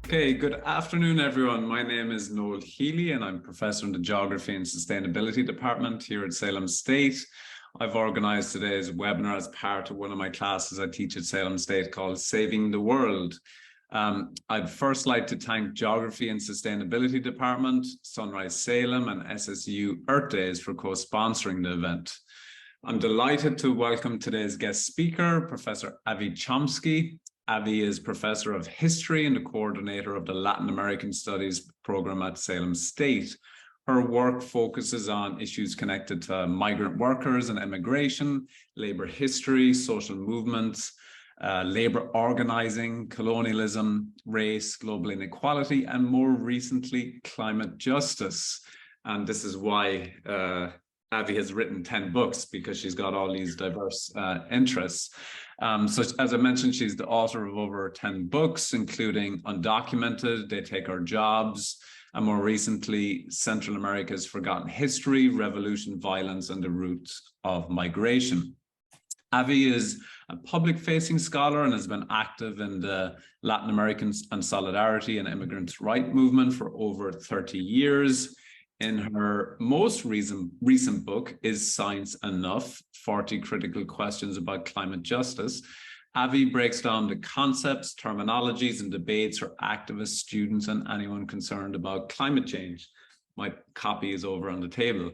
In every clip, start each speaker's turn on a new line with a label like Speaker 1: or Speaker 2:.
Speaker 1: Okay, good afternoon, everyone. My name is Noel Healy, and I'm professor in the Geography and Sustainability Department here at Salem State. I've organized today's webinar as part of one of my classes I teach at Salem State called Saving the World. I'd first like to thank Geography and Sustainability Department, Sunrise Salem, and SSU Earth Days for co-sponsoring the event. I'm delighted to welcome today's guest speaker, Professor Aviva Chomsky. Avi is Professor of History and the coordinator of the Latin American Studies program at Salem State. Her work focuses on issues connected to migrant workers and immigration, labor history, social movements, labor organizing, colonialism, race, global inequality, and more recently, climate justice. And this is why Avi has written 10 books, because she's got all these diverse interests. So as I mentioned, she's the author of over 10 books, including Undocumented, They Take Our Jobs, and more recently, Central America's Forgotten History, Revolution, Violence, and the Roots of Migration. Avi is a public-facing scholar and has been active in the Latin American and Solidarity and Immigrants' Rights movement for over 30 years. In her most recent book, Is Science Enough? 40 Critical Questions About Climate Justice, Avi breaks down the concepts, terminologies, and debates for activists, students, and anyone concerned about climate change. My copy is over on the table.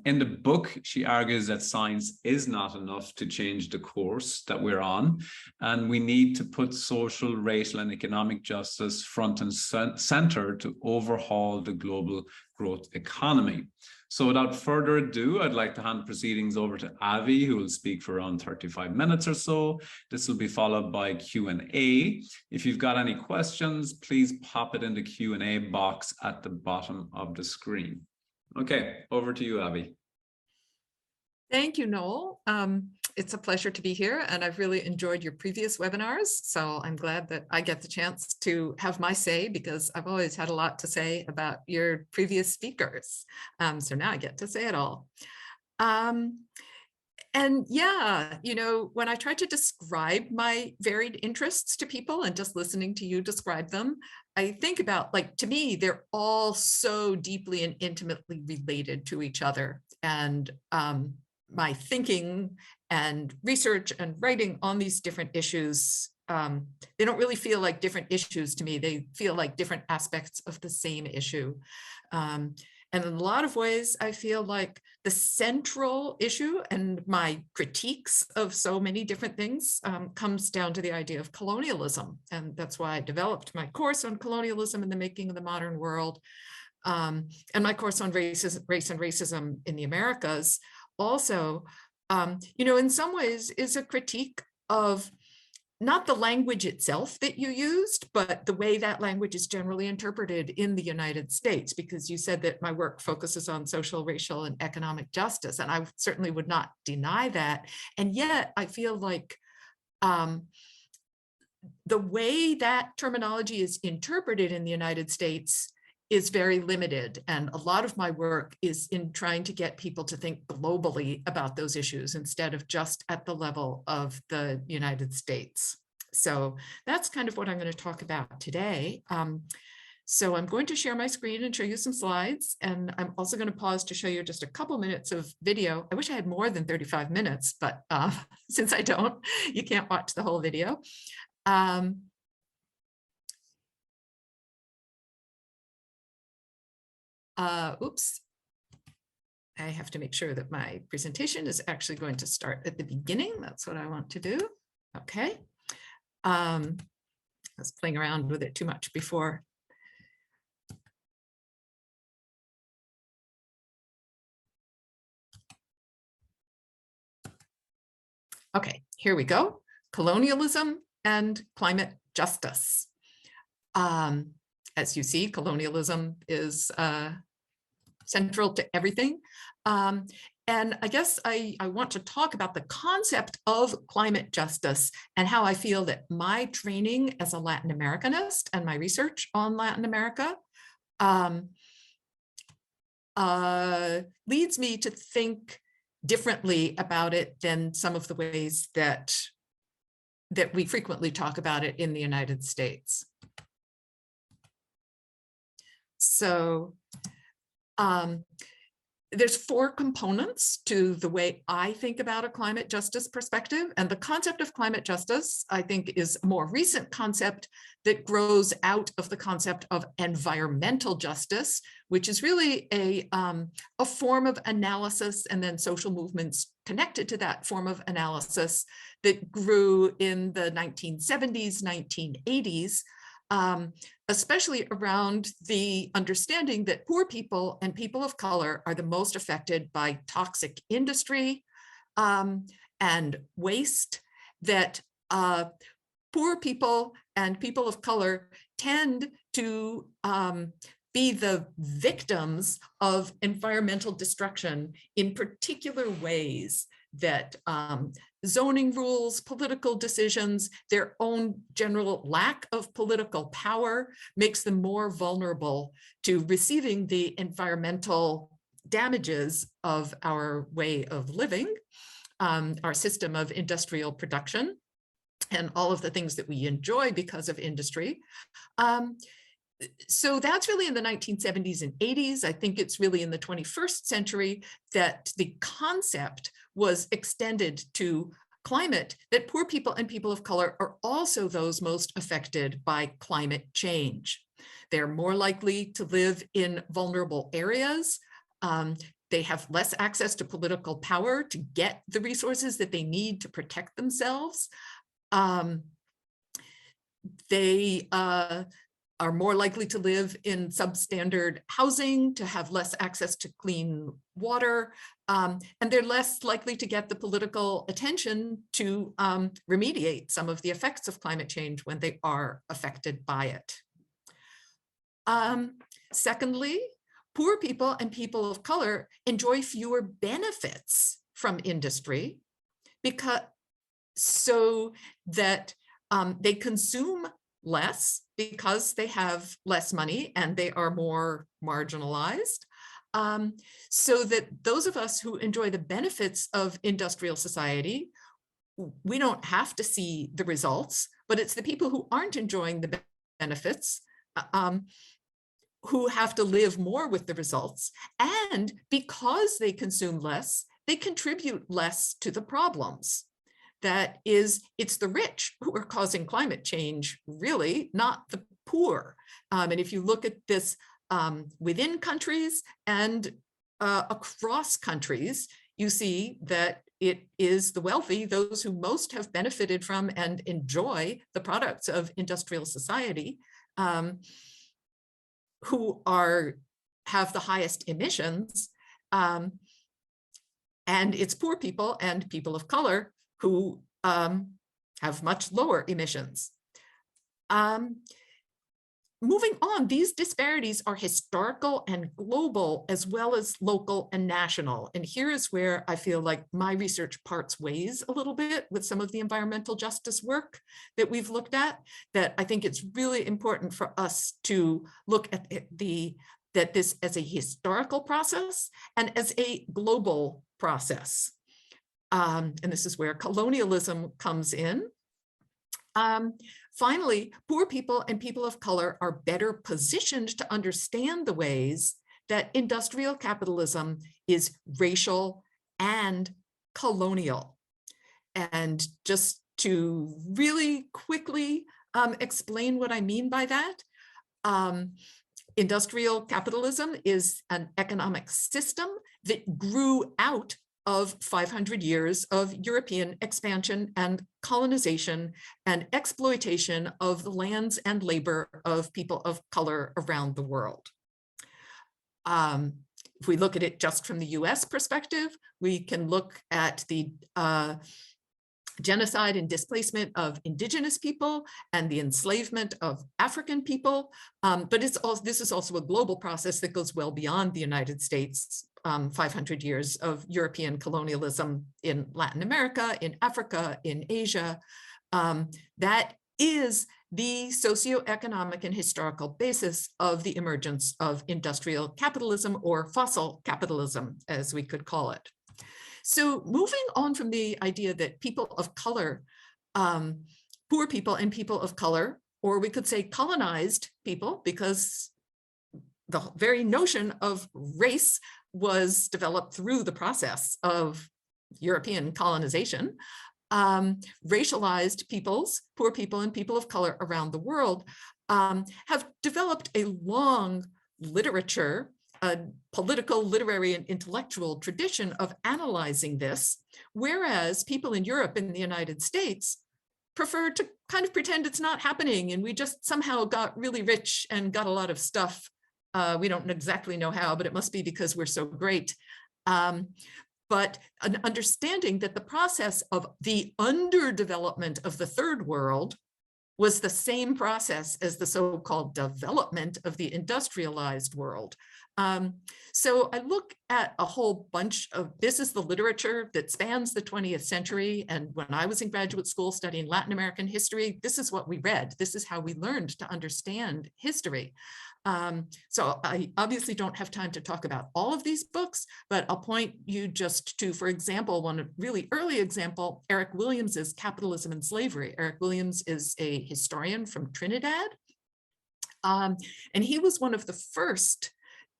Speaker 1: In the book, she argues that science is not enough to change the course that we're on, and we need to put social, racial, and economic justice front and center to overhaul the global growth economy. So without further ado, I'd like to hand proceedings over to Avi, who will speak for around 35 minutes or so. This will be followed by Q&A. If you've got any questions, please pop it in the Q&A box at the bottom of the screen. Okay, over to you, Avi.
Speaker 2: Thank you, Noel. It's a pleasure to be here, and I've really enjoyed your previous webinars. So I'm glad that I get the chance to have my say, because I've always had a lot to say about your previous speakers. So now I get to say it all. And yeah, you know, when I try to describe my varied interests to people and just listening to you describe them, I think about, like, to me, they're all so deeply and intimately related to each other. And my thinking and research and writing on these different issues, they don't really feel like different issues to me. They feel like different aspects of the same issue. And in a lot of ways, I feel like the central issue and my critiques of so many different things comes down to the idea of colonialism. And that's why I developed my course on colonialism and the making of the modern world. And my course on race and racism in the Americas also, you know, in some ways is a critique of not the language itself that you used, but the way that language is generally interpreted in the United States, because you said that my work focuses on social, racial, and economic justice, and I certainly would not deny that. And yet I feel like the way that terminology is interpreted in the United States is very limited. And a lot of my work is in trying to get people to think globally about those issues instead of just at the level of the United States. So that's kind of what I'm going to talk about today. So I'm going to share my screen and show you some slides. And I'm also going to pause to show you just a couple minutes of video. I wish I had more than 35 minutes, but since I don't, you can't watch the whole video. Oops, I have to make sure that my presentation is actually going to start at the beginning. That's what I want to do. Okay. I was playing around with it too much before. Okay, here we go. Colonialism and climate justice. As you see, colonialism is central to everything. And I guess I want to talk about the concept of climate justice and how I feel that my training as a Latin Americanist and my research on Latin America leads me to think differently about it than some of the ways that we frequently talk about it in the United States. So there's 4 components to the way I think about a climate justice perspective. And the concept of climate justice, I think, is a more recent concept that grows out of the concept of environmental justice, which is really a form of analysis, and then social movements connected to that form of analysis that grew in the 1970s, 1980s. Especially around the understanding that poor people and people of color are the most affected by toxic industry and waste, that poor people and people of color tend to be the victims of environmental destruction in particular ways, that zoning rules, political decisions, their own general lack of political power makes them more vulnerable to receiving the environmental damages of our way of living, our system of industrial production, and all of the things that we enjoy because of industry. So that's really in the 1970s and 80s. I think it's really in the 21st century that the concept was extended to climate, that poor people and people of color are also those most affected by climate change. They're more likely to live in vulnerable areas. They have less access to political power to get the resources that they need to protect themselves. They are more likely to live in substandard housing, to have less access to clean water, and they're less likely to get the political attention to remediate some of the effects of climate change when they are affected by it. Secondly, poor people and people of color enjoy fewer benefits from industry, because so that they consume less because they have less money and they are more marginalized. So that those of us who enjoy the benefits of industrial society, we don't have to see the results, but it's the people who aren't enjoying the benefits who have to live more with the results. And because they consume less, they contribute less to the problems. That is, it's the rich who are causing climate change, really, not the poor. And if you look at this within countries and across countries, you see that it is the wealthy, those who most have benefited from and enjoy the products of industrial society, who have the highest emissions. And it's poor people and people of color who have much lower emissions. Moving on, these disparities are historical and global, as well as local and national. And here is where I feel like my research parts ways a little bit with some of the environmental justice work that we've looked at, that I think it's really important for us to look at this as a historical process and as a global process. And this is where colonialism comes in. Finally, poor people and people of color are better positioned to understand the ways that industrial capitalism is racial and colonial. And just to really quickly explain what I mean by that, industrial capitalism is an economic system that grew out of 500 years of European expansion and colonization and exploitation of the lands and labor of people of color around the world. If we look at it just from the US perspective, we can look at the genocide and displacement of indigenous people and the enslavement of African people. But this is also a global process that goes well beyond the United States. 500 years of European colonialism in Latin America, in Africa, in Asia. That is the socioeconomic and historical basis of the emergence of industrial capitalism, or fossil capitalism, as we could call it. So moving on from the idea that people of color, poor people and people of color, or we could say colonized people, because the very notion of race was developed through the process of European colonization. Racialized peoples, poor people and people of color around the world, have developed a long literature, a political, literary, and intellectual tradition of analyzing this, whereas people in Europe and the United States prefer to kind of pretend it's not happening, and we just somehow got really rich and got a lot of stuff. We don't exactly know how, but it must be because we're so great. But an understanding that the process of the underdevelopment of the third world was the same process as the so-called development of the industrialized world. So I look at a whole bunch of, this is the literature that spans the 20th century. And when I was in graduate school studying Latin American history, this is what we read. This is how we learned to understand history. So I obviously don't have time to talk about all of these books, but I'll point you just to, for example, one really early example, Eric Williams's Capitalism and Slavery. Eric Williams is a historian from Trinidad. And he was one of the first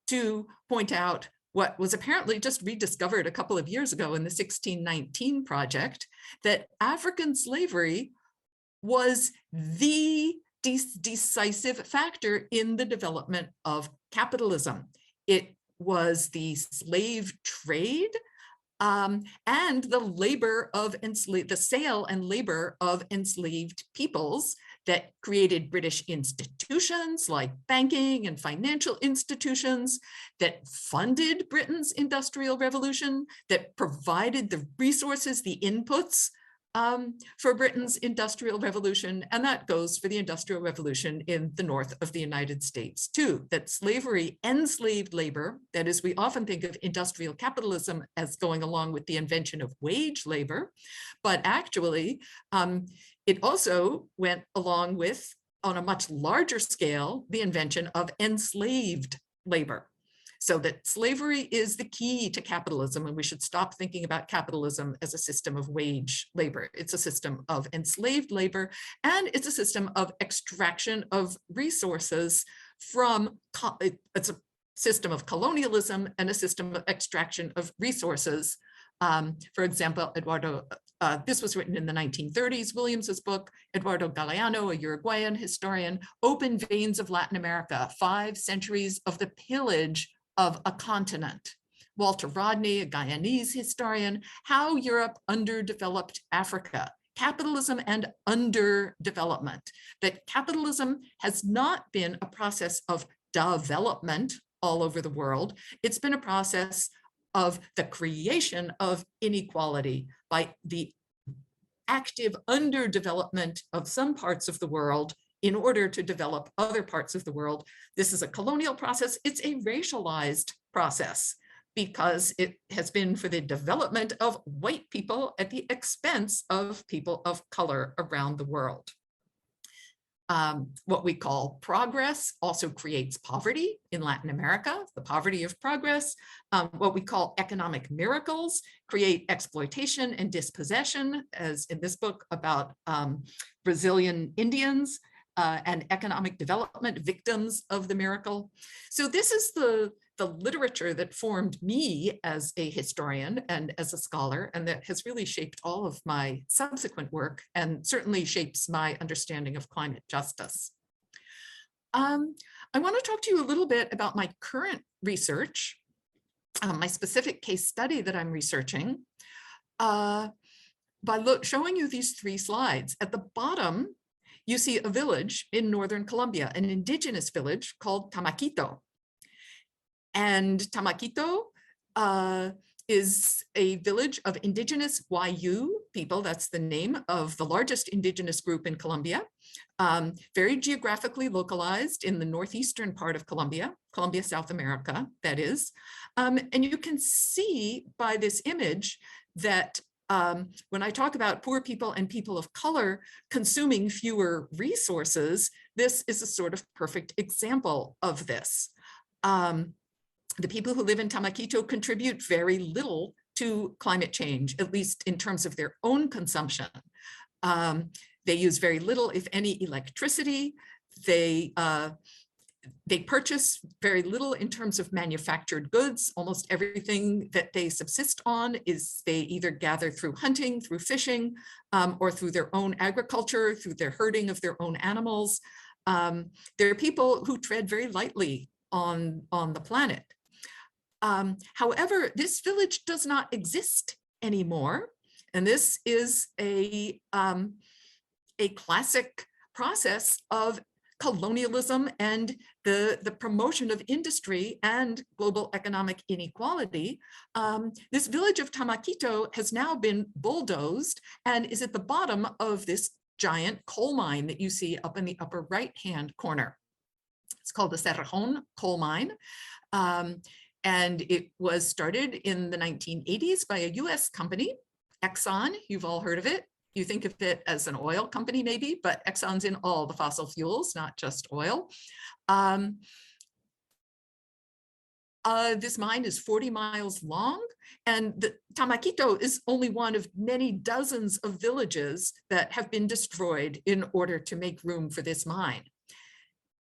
Speaker 2: to point out what was apparently just rediscovered a couple of years ago in the 1619 project, that African slavery was the decisive factor in the development of capitalism. It was the slave trade and the labor of the sale and labor of enslaved peoples that created British institutions like banking and financial institutions, that funded Britain's industrial revolution, that provided the resources, the inputs for Britain's industrial revolution. And that goes for the industrial revolution in the north of the United States too, that slavery enslaved labor. That is, we often think of industrial capitalism as going along with the invention of wage labor, but actually it also went along with, on a much larger scale, the invention of enslaved labor. So that slavery is the key to capitalism, and we should stop thinking about capitalism as a system of wage labor. It's a system of enslaved labor, and it's a system of extraction of resources from, it's a system of colonialism and a system of extraction of resources. For example, this was written in the 1930s, Williams's book, Eduardo Galeano, a Uruguayan historian, Open Veins of Latin America, 5 Centuries of the Pillage of a Continent. Walter Rodney, a Guyanese historian, How Europe Underdeveloped Africa, Capitalism and Underdevelopment. That capitalism has not been a process of development all over the world. It's been a process of the creation of inequality by the active underdevelopment of some parts of the world in order to develop other parts of the world. This is a colonial process. It's a racialized process because it has been for the development of white people at the expense of people of color around the world. What we call progress also creates poverty in Latin America, the poverty of progress. What we call economic miracles create exploitation and dispossession, as in this book about Brazilian Indians and economic development, victims of the miracle. So this is the literature that formed me as a historian and as a scholar, and that has really shaped all of my subsequent work and certainly shapes my understanding of climate justice. I want to talk to you a little bit about my current research, my specific case study that I'm researching, by showing you these 3 slides. At the bottom, you see a village in northern Colombia, an indigenous village called Tamaquito. And Tamaquito is a village of indigenous Wayu people. That's the name of the largest indigenous group in Colombia, very geographically localized in the northeastern part of Colombia, South America, that is. And you can see by this image that when I talk about poor people and people of color consuming fewer resources, this is a sort of perfect example of this. The people who live in Tamaquito contribute very little to climate change, at least in terms of their own consumption. They use very little, if any, electricity. They they purchase very little in terms of manufactured goods. Almost everything that they subsist on is they either gather through hunting, through fishing, or through their own agriculture, through their herding of their own animals. They're people who tread very lightly on the planet. However, this village does not exist anymore. And this is a classic process of colonialism and the promotion of industry and global economic inequality. This village of Tamakito has now been bulldozed and is at the bottom of this giant coal mine that you see up in the upper right-hand corner. It's called the Cerrejón coal mine. And it was started in the 1980s by a US company, Exxon. You've all heard of it. You think of it as an oil company maybe, but Exxon's in all the fossil fuels, not just oil. This mine is 40 miles long, and the Tamakito is only one of many dozens of villages that have been destroyed in order to make room for this mine.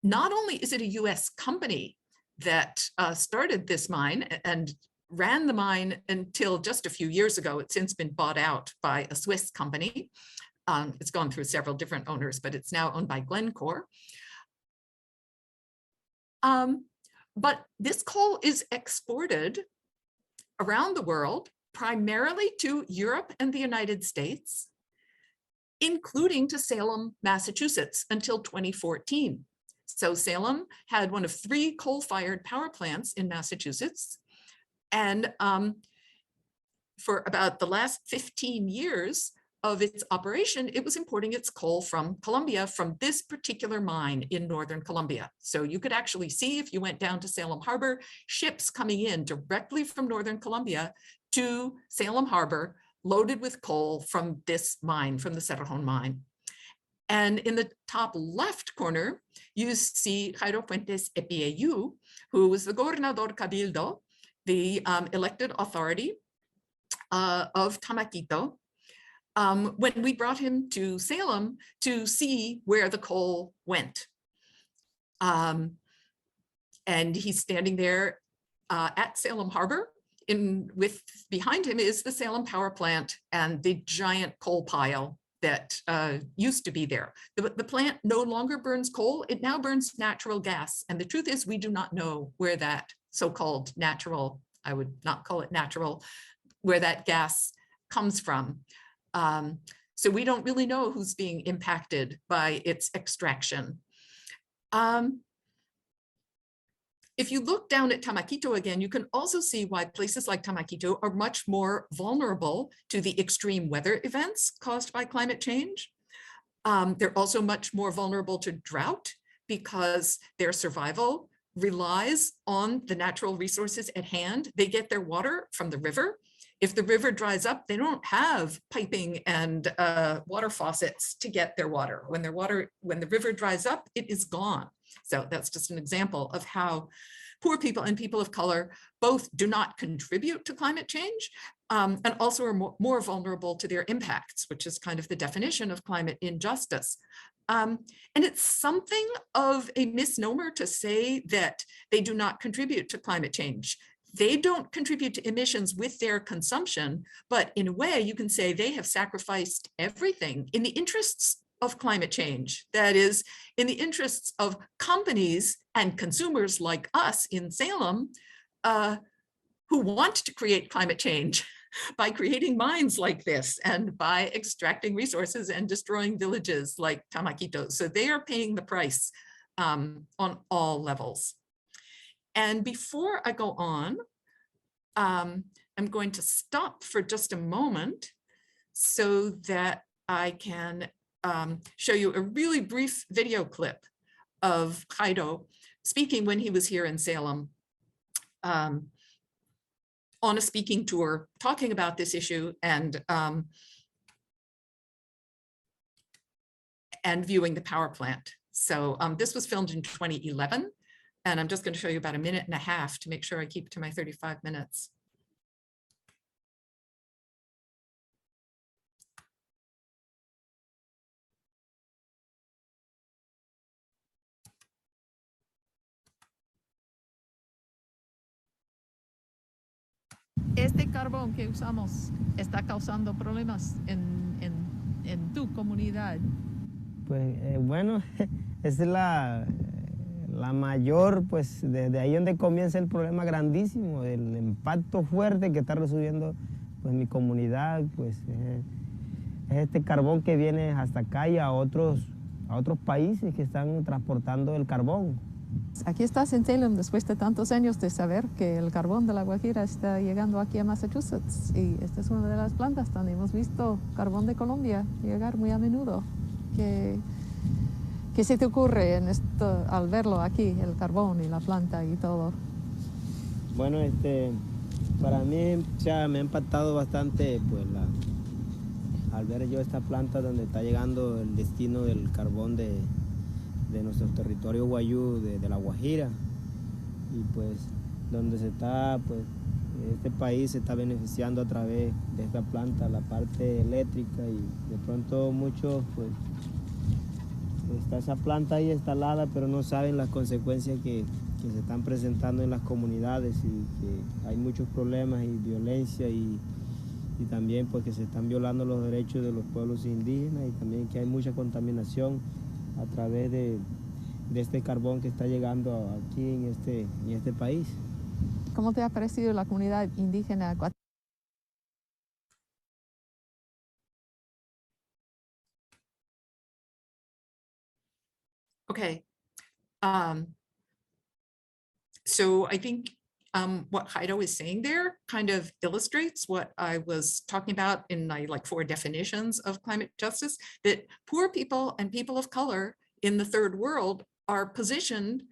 Speaker 2: Not only is it a US company that started this mine and ran the mine until just a few years ago. It's since been bought out by a Swiss company. It's gone through several different owners, but it's now owned by Glencore. But this coal is exported around the world, primarily to Europe and the United States, including to Salem, Massachusetts, until 2014. So Salem had one of 3 coal-fired power plants in Massachusetts. And for about the last 15 years of its operation, it was importing its coal from Colombia, from this particular mine in northern Colombia. So you could actually see, if you went down to Salem Harbor, ships coming in directly from northern Colombia to Salem Harbor, loaded with coal from this mine, from the Cerrejón mine. And in the top left corner, you see Jairo Fuentes Epieyú, who was the Gobernador Cabildo, the elected authority of Tamakito, when we brought him to Salem to see where the coal went. And he's standing there at Salem Harbor. Behind him is the Salem power plant and the giant coal pile that used to be there. The plant no longer burns coal, it now burns natural gas. And the truth is, we do not know where that so-called natural, I would not call it natural, where that gas comes from. So we don't really know who's being impacted by its extraction. If you look down at Tamakito again, you can also see why places like Tamakito are much more vulnerable to the extreme weather events caused by climate change. They're also much more vulnerable to drought because their survival relies on the natural resources at hand. They get their water from the river. If the river dries up, they don't have piping and water faucets to get their water. When the river dries up, it is gone. So that's just an example of how poor people and people of color both do not contribute to climate change and also are more vulnerable to their impacts, which is kind of the definition of climate injustice. And it's something of a misnomer to say that they do not contribute to climate change. They don't contribute to emissions with their consumption, but in a way you can say they have sacrificed everything in the interests of climate change. That is, in the interests of companies and consumers like us in Salem, who want to create climate change by creating mines like this and by extracting resources and destroying villages like Tamakito. So they are paying the price on all levels. And before I go on, I'm going to stop for just a moment so that I can show you a really brief video clip of Jairo speaking when he was here in Salem on a speaking tour, talking about this issue and viewing the power plant. So this was filmed in 2011, and I'm just going to show you about a minute and a half to make sure I keep to my 35 minutes.
Speaker 3: ¿Este carbón que usamos está causando problemas en tu comunidad?
Speaker 4: Pues bueno, esa es la mayor, pues desde ahí donde comienza el problema grandísimo, el impacto fuerte que está recibiendo pues mi comunidad, pues es este carbón que viene hasta acá y a otros países que están transportando el carbón.
Speaker 3: Aquí estás en Salem después de tantos años de saber que el carbón de la Guajira está llegando aquí a Massachusetts, y esta es una de las plantas donde hemos visto carbón de Colombia llegar muy a menudo. ¿Qué se te ocurre en esto, al verlo aquí, el carbón y la planta y todo?
Speaker 4: Bueno, para mí me ha impactado bastante pues, al ver yo esta planta donde está llegando el destino del carbón de nuestro territorio guayú, de la Guajira, y pues donde este país se está beneficiando a través de esta planta, la parte eléctrica, y de pronto muchos pues está esa planta ahí instalada, pero no saben las consecuencias que se están presentando en las comunidades, y que hay muchos problemas y violencia, y también pues que se están violando los derechos de los pueblos indígenas, y también que hay mucha contaminación a través de este carbón que está llegando aquí en este país.
Speaker 3: ¿Cómo te ha parecido la comunidad indígena?
Speaker 2: Okay. So I think what Heido is saying there kind of illustrates what I was talking about in my 4 definitions of climate justice, that poor people and people of color in the third world are positioned,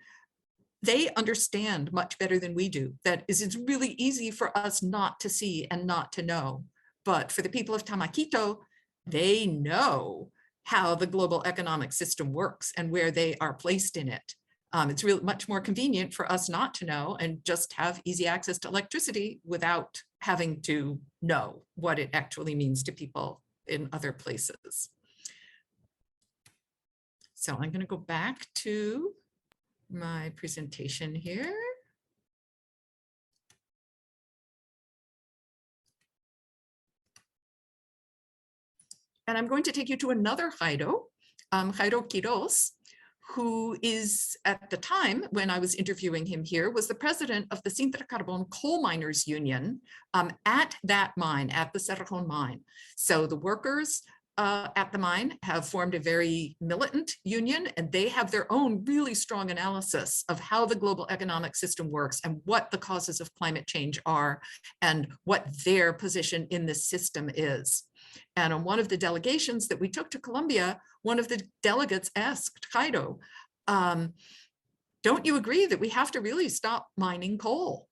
Speaker 2: they understand much better than we do. That is, it's really easy for us not to see and not to know. But for the people of Tamaquito, they know how the global economic system works and where they are placed in it. It's really much more convenient for us not to know and just have easy access to electricity without having to know what it actually means to people in other places. So I'm going to go back to my presentation here. And I'm going to take you to another Jairo, Jairo Quiroz, who is, at the time when I was interviewing him here, was the president of the Sintra Carbon Coal Miners Union at that mine, at the Cerrejón mine. So the workers at the mine have formed a very militant union, and they have their own really strong analysis of how the global economic system works and what the causes of climate change are and what their position in this system is. And on one of the delegations that we took to Colombia, one of the delegates asked Jairo, don't you agree that we have to really stop mining coal?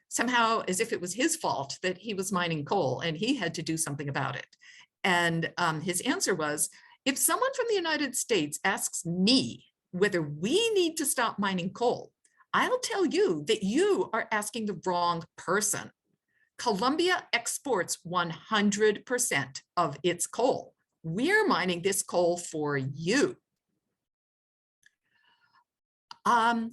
Speaker 2: Somehow, as if it was his fault that he was mining coal and he had to do something about it. And his answer was, if someone from the United States asks me whether we need to stop mining coal, I'll tell you that you are asking the wrong person. Colombia exports 100% of its coal. We're mining this coal for you. And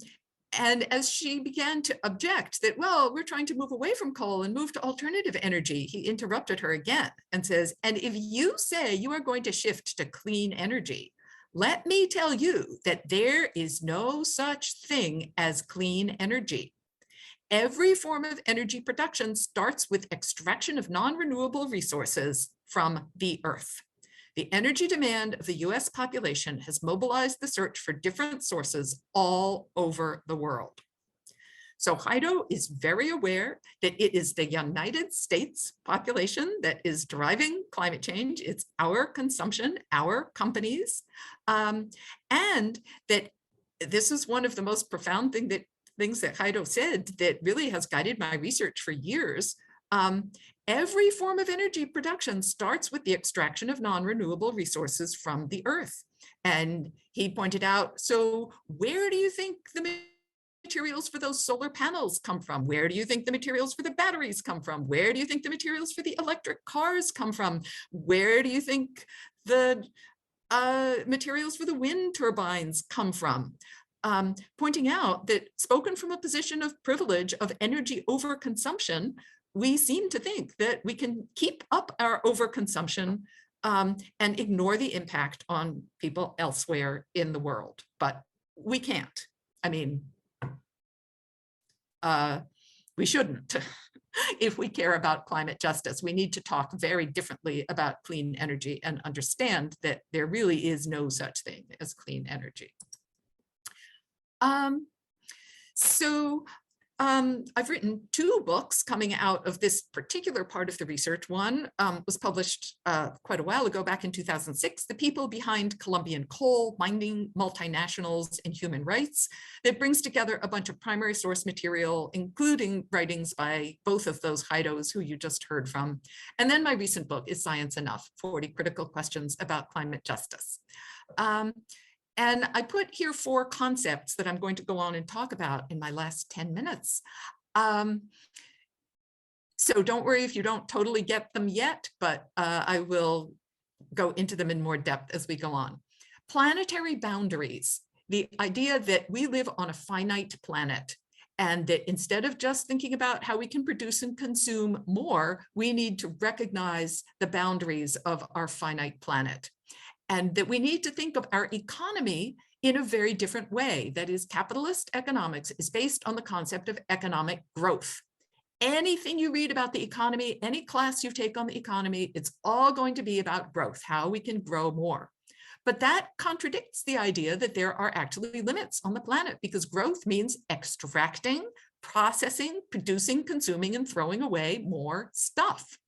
Speaker 2: as she began to object that, well, we're trying to move away from coal and move to alternative energy, he interrupted her again and says, and if you say you are going to shift to clean energy, let me tell you that there is no such thing as clean energy. Every form of energy production starts with extraction of non-renewable resources from the earth. The energy demand of the US population has mobilized the search for different sources all over the world. So Jairo is very aware that it is the United States population that is driving climate change. It's our consumption, our companies, and that this is one of the most profound things that Jairo said that really has guided my research for years. Every form of energy production starts with the extraction of non-renewable resources from the earth. And he pointed out, so where do you think the materials for those solar panels come from? Where do you think the materials for the batteries come from? Where do you think the materials for the electric cars come from? Where do you think the materials for the wind turbines come from? pointing out that spoken from a position of privilege of energy overconsumption, we seem to think that we can keep up our overconsumption and ignore the impact on people elsewhere in the world. But we can't. I mean, we shouldn't. If we care about climate justice, we need to talk very differently about clean energy and understand that there really is no such thing as clean energy. I've written 2 books coming out of this particular part of the research. One was published quite a while ago, back in 2006, The People Behind Colombian Coal, Mining Multinationals and Human Rights, that brings together a bunch of primary source material, including writings by both of those Heidos who you just heard from. And then my recent book is Science Enough, 40 Critical Questions About Climate Justice. And I put here 4 concepts that I'm going to go on and talk about in my last 10 minutes. So don't worry if you don't totally get them yet, but I will go into them in more depth as we go on. Planetary boundaries, the idea that we live on a finite planet, and that instead of just thinking about how we can produce and consume more, we need to recognize the boundaries of our finite planet. And that we need to think of our economy in a very different way. That is, capitalist economics is based on the concept of economic growth. Anything you read about the economy, any class you take on the economy, it's all going to be about growth, how we can grow more. But that contradicts the idea that there are actually limits on the planet, because growth means extracting, processing, producing, consuming, and throwing away more stuff.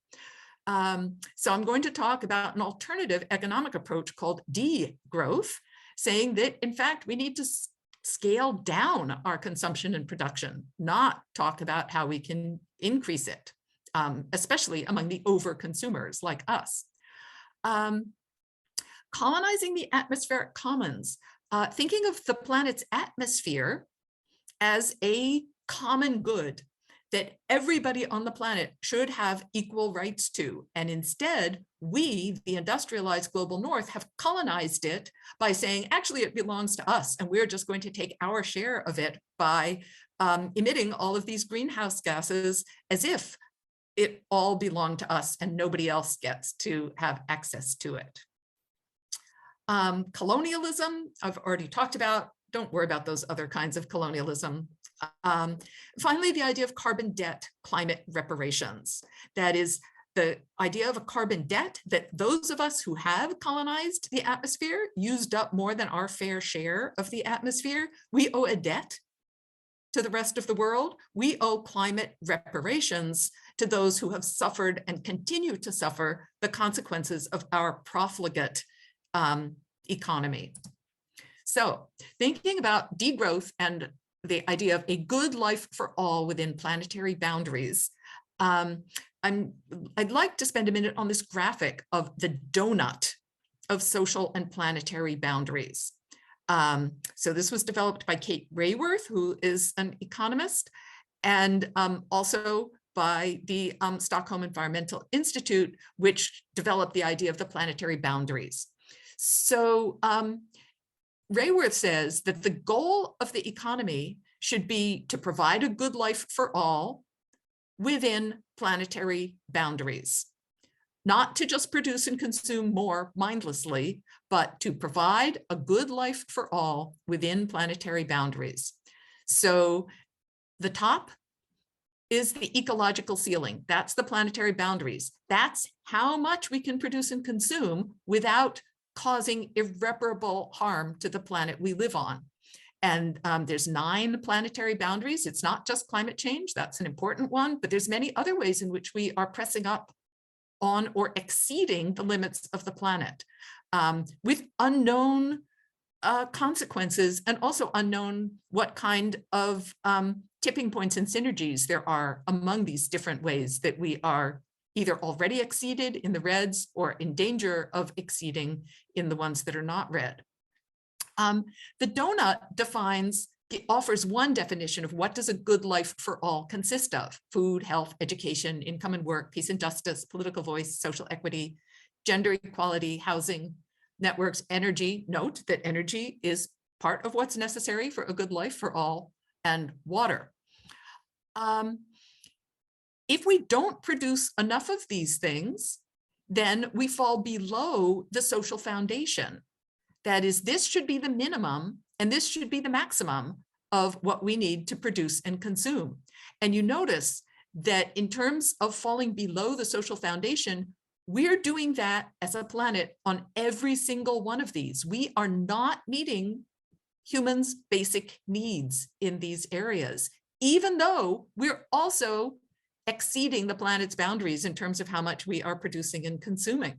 Speaker 2: So I'm going to talk about an alternative economic approach called degrowth, saying that, in fact, we need to scale down our consumption and production, not talk about how we can increase it, especially among the over-consumers like us. Colonizing the atmospheric commons, thinking of the planet's atmosphere as a common good that everybody on the planet should have equal rights to. And instead, we, the industrialized global north, have colonized it by saying, actually, it belongs to us, and we're just going to take our share of it by emitting all of these greenhouse gases as if it all belonged to us and nobody else gets to have access to it. Colonialism, I've already talked about. Don't worry about those other kinds of colonialism. Finally, the idea of carbon debt, climate reparations. That is the idea of a carbon debt, that those of us who have colonized the atmosphere, used up more than our fair share of the atmosphere, we owe a debt to the rest of the world. We owe climate reparations to those who have suffered and continue to suffer the consequences of our profligate economy. So thinking about degrowth and the idea of a good life for all within planetary boundaries, I'd like to spend a minute on this graphic of the donut of social and planetary boundaries. So this was developed by Kate Rayworth, who is an economist, and also by the Stockholm Environmental Institute, which developed the idea of the planetary boundaries. So Rayworth says that the goal of the economy should be to provide a good life for all within planetary boundaries, not to just produce and consume more mindlessly, but to provide a good life for all within planetary boundaries. So the top is the ecological ceiling. That's the planetary boundaries. That's how much we can produce and consume without causing irreparable harm to the planet we live on. And there's 9 planetary boundaries. It's not just climate change, that's an important one, but there's many other ways in which we are pressing up on or exceeding the limits of the planet with unknown consequences, and also unknown what kind of tipping points and synergies there are among these different ways that we are either already exceeded in the reds or in danger of exceeding in the ones that are not red. The donut offers one definition of what does a good life for all consist of: food, health, education, income and work, peace and justice, political voice, social equity, gender equality, housing, networks, energy. Note that energy is part of what's necessary for a good life for all, and water. If we don't produce enough of these things, then we fall below the social foundation. That is, this should be the minimum and this should be the maximum of what we need to produce and consume. And you notice that in terms of falling below the social foundation, we're doing that as a planet on every single one of these. We are not meeting humans' basic needs in these areas, even though we're also exceeding the planet's boundaries in terms of how much we are producing and consuming.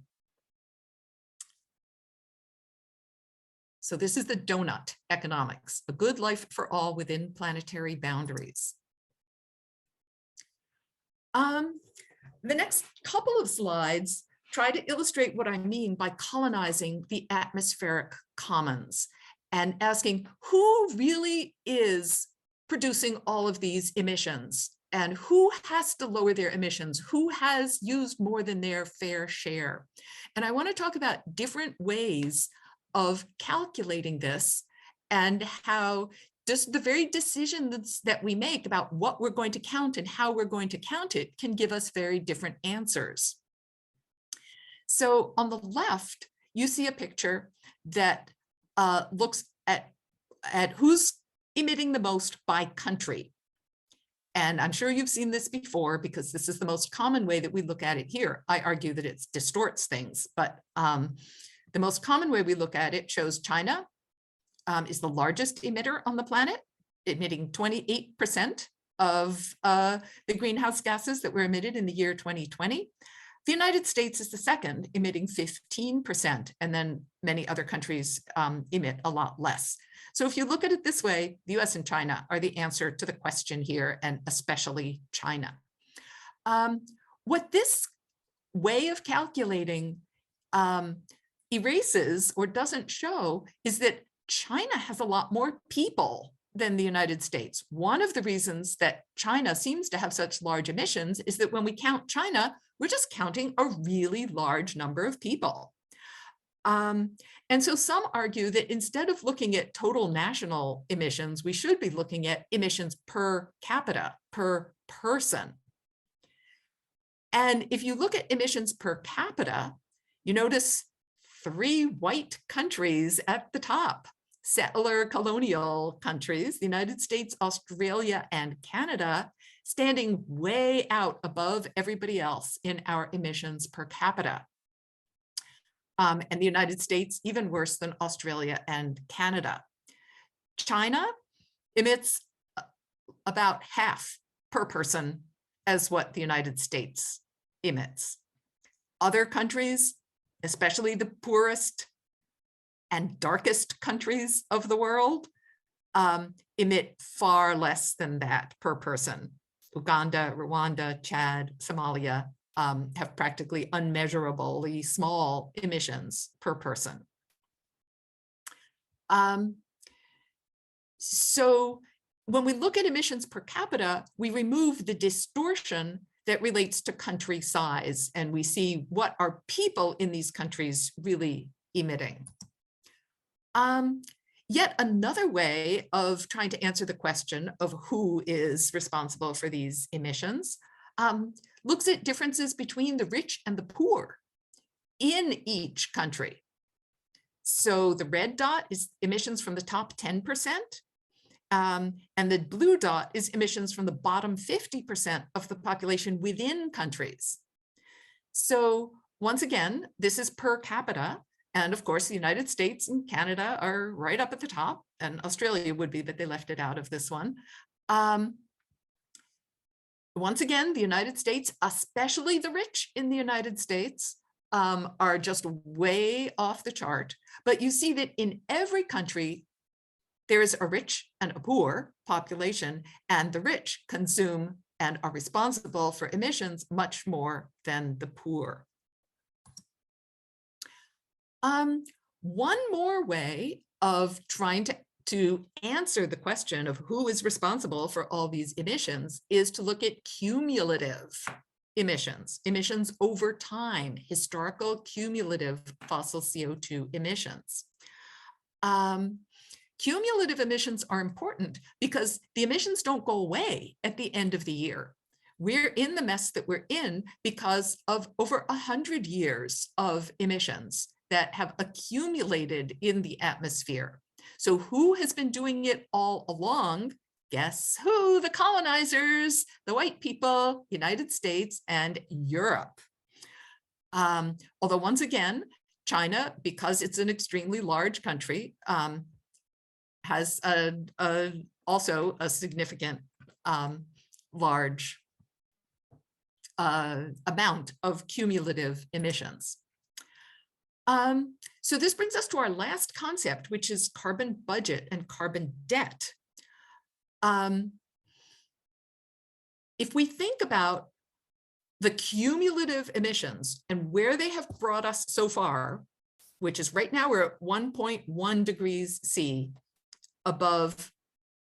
Speaker 2: So this is the donut economics, a good life for all within planetary boundaries. The next couple of slides try to illustrate what I mean by colonizing the atmospheric commons and asking who really is producing all of these emissions and who has to lower their emissions, who has used more than their fair share. And I want to talk about different ways of calculating this and how just the very decisions that we make about what we're going to count and how we're going to count it can give us very different answers. So on the left, you see a picture that looks at who's emitting the most by country. And I'm sure you've seen this before because this is the most common way that we look at it here. I argue that it distorts things, but the most common way we look at it shows China is the largest emitter on the planet, emitting 28% of the greenhouse gases that were emitted in the year 2020. The United States is the second, emitting 15%, and then many other countries emit a lot less. So if you look at it this way, the US and China are the answer to the question here, and especially China. What this way of calculating erases or doesn't show is that China has a lot more people than the United States. One of the reasons that China seems to have such large emissions is that when we count China, we're just counting a really large number of people. And so some argue that instead of looking at total national emissions, we should be looking at emissions per capita, per person. And if you look at emissions per capita, you notice 3 white countries at the top, settler colonial countries, the United States, Australia, and Canada, standing way out above everybody else in our emissions per capita. And the United States even worse than Australia and Canada. China emits about half per person as what the United States emits. Other countries, especially the poorest and darkest countries of the world, emit far less than that per person. Uganda, Rwanda, Chad, Somalia have practically unmeasurably small emissions per person. So when we look at emissions per capita, we remove the distortion that relates to country size, and we see what are people in these countries really emitting. Yet another way of trying to answer the question of who is responsible for these emissions looks at differences between the rich and the poor in each country. So the red dot is emissions from the top 10%, and the blue dot is emissions from the bottom 50% of the population within countries. So once again, this is per capita. And of course, the United States and Canada are right up at the top, and Australia would be, but they left it out of this one. Once again, the United States, especially the rich in the United States, are just way off the chart. But you see that in every country, there is a rich and a poor population, and the rich consume and are responsible for emissions much more than the poor. One more way of trying to answer the question of who is responsible for all these emissions is to look at cumulative emissions, emissions over time, historical cumulative fossil CO2 emissions. Cumulative emissions are important because the emissions don't go away at the end of the year. We're in the mess that we're in because of over 100 years of emissions that have accumulated in the atmosphere. So who has been doing it all along? Guess who? The colonizers, the white people, United States and Europe. Although once again, China, because it's an extremely large country, has also a significant large amount of cumulative emissions. So this brings us to our last concept, which is carbon budget and carbon debt. If we think about the cumulative emissions and where they have brought us so far, which is right now we're at 1.1 degrees C above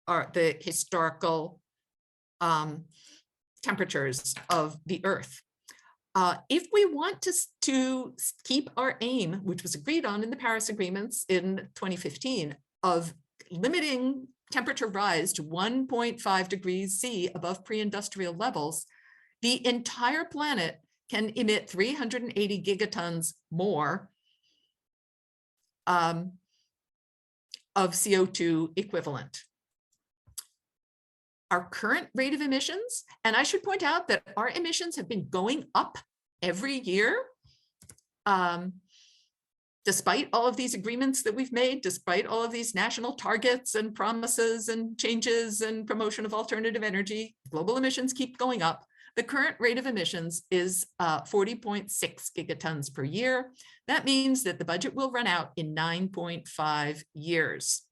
Speaker 2: the historical temperatures of the Earth. If we want to keep our aim, which was agreed on in the Paris Agreements in 2015, of limiting temperature rise to 1.5 degrees C above pre-industrial levels, the entire planet can emit 380 gigatons more of CO2 equivalent. Our current rate of emissions, and I should point out that our emissions have been going up every year, despite all of these agreements that we've made, despite all of these national targets and promises and changes and promotion of alternative energy, global emissions keep going up. The current rate of emissions is 40.6 gigatons per year. That means that the budget will run out in 9.5 years.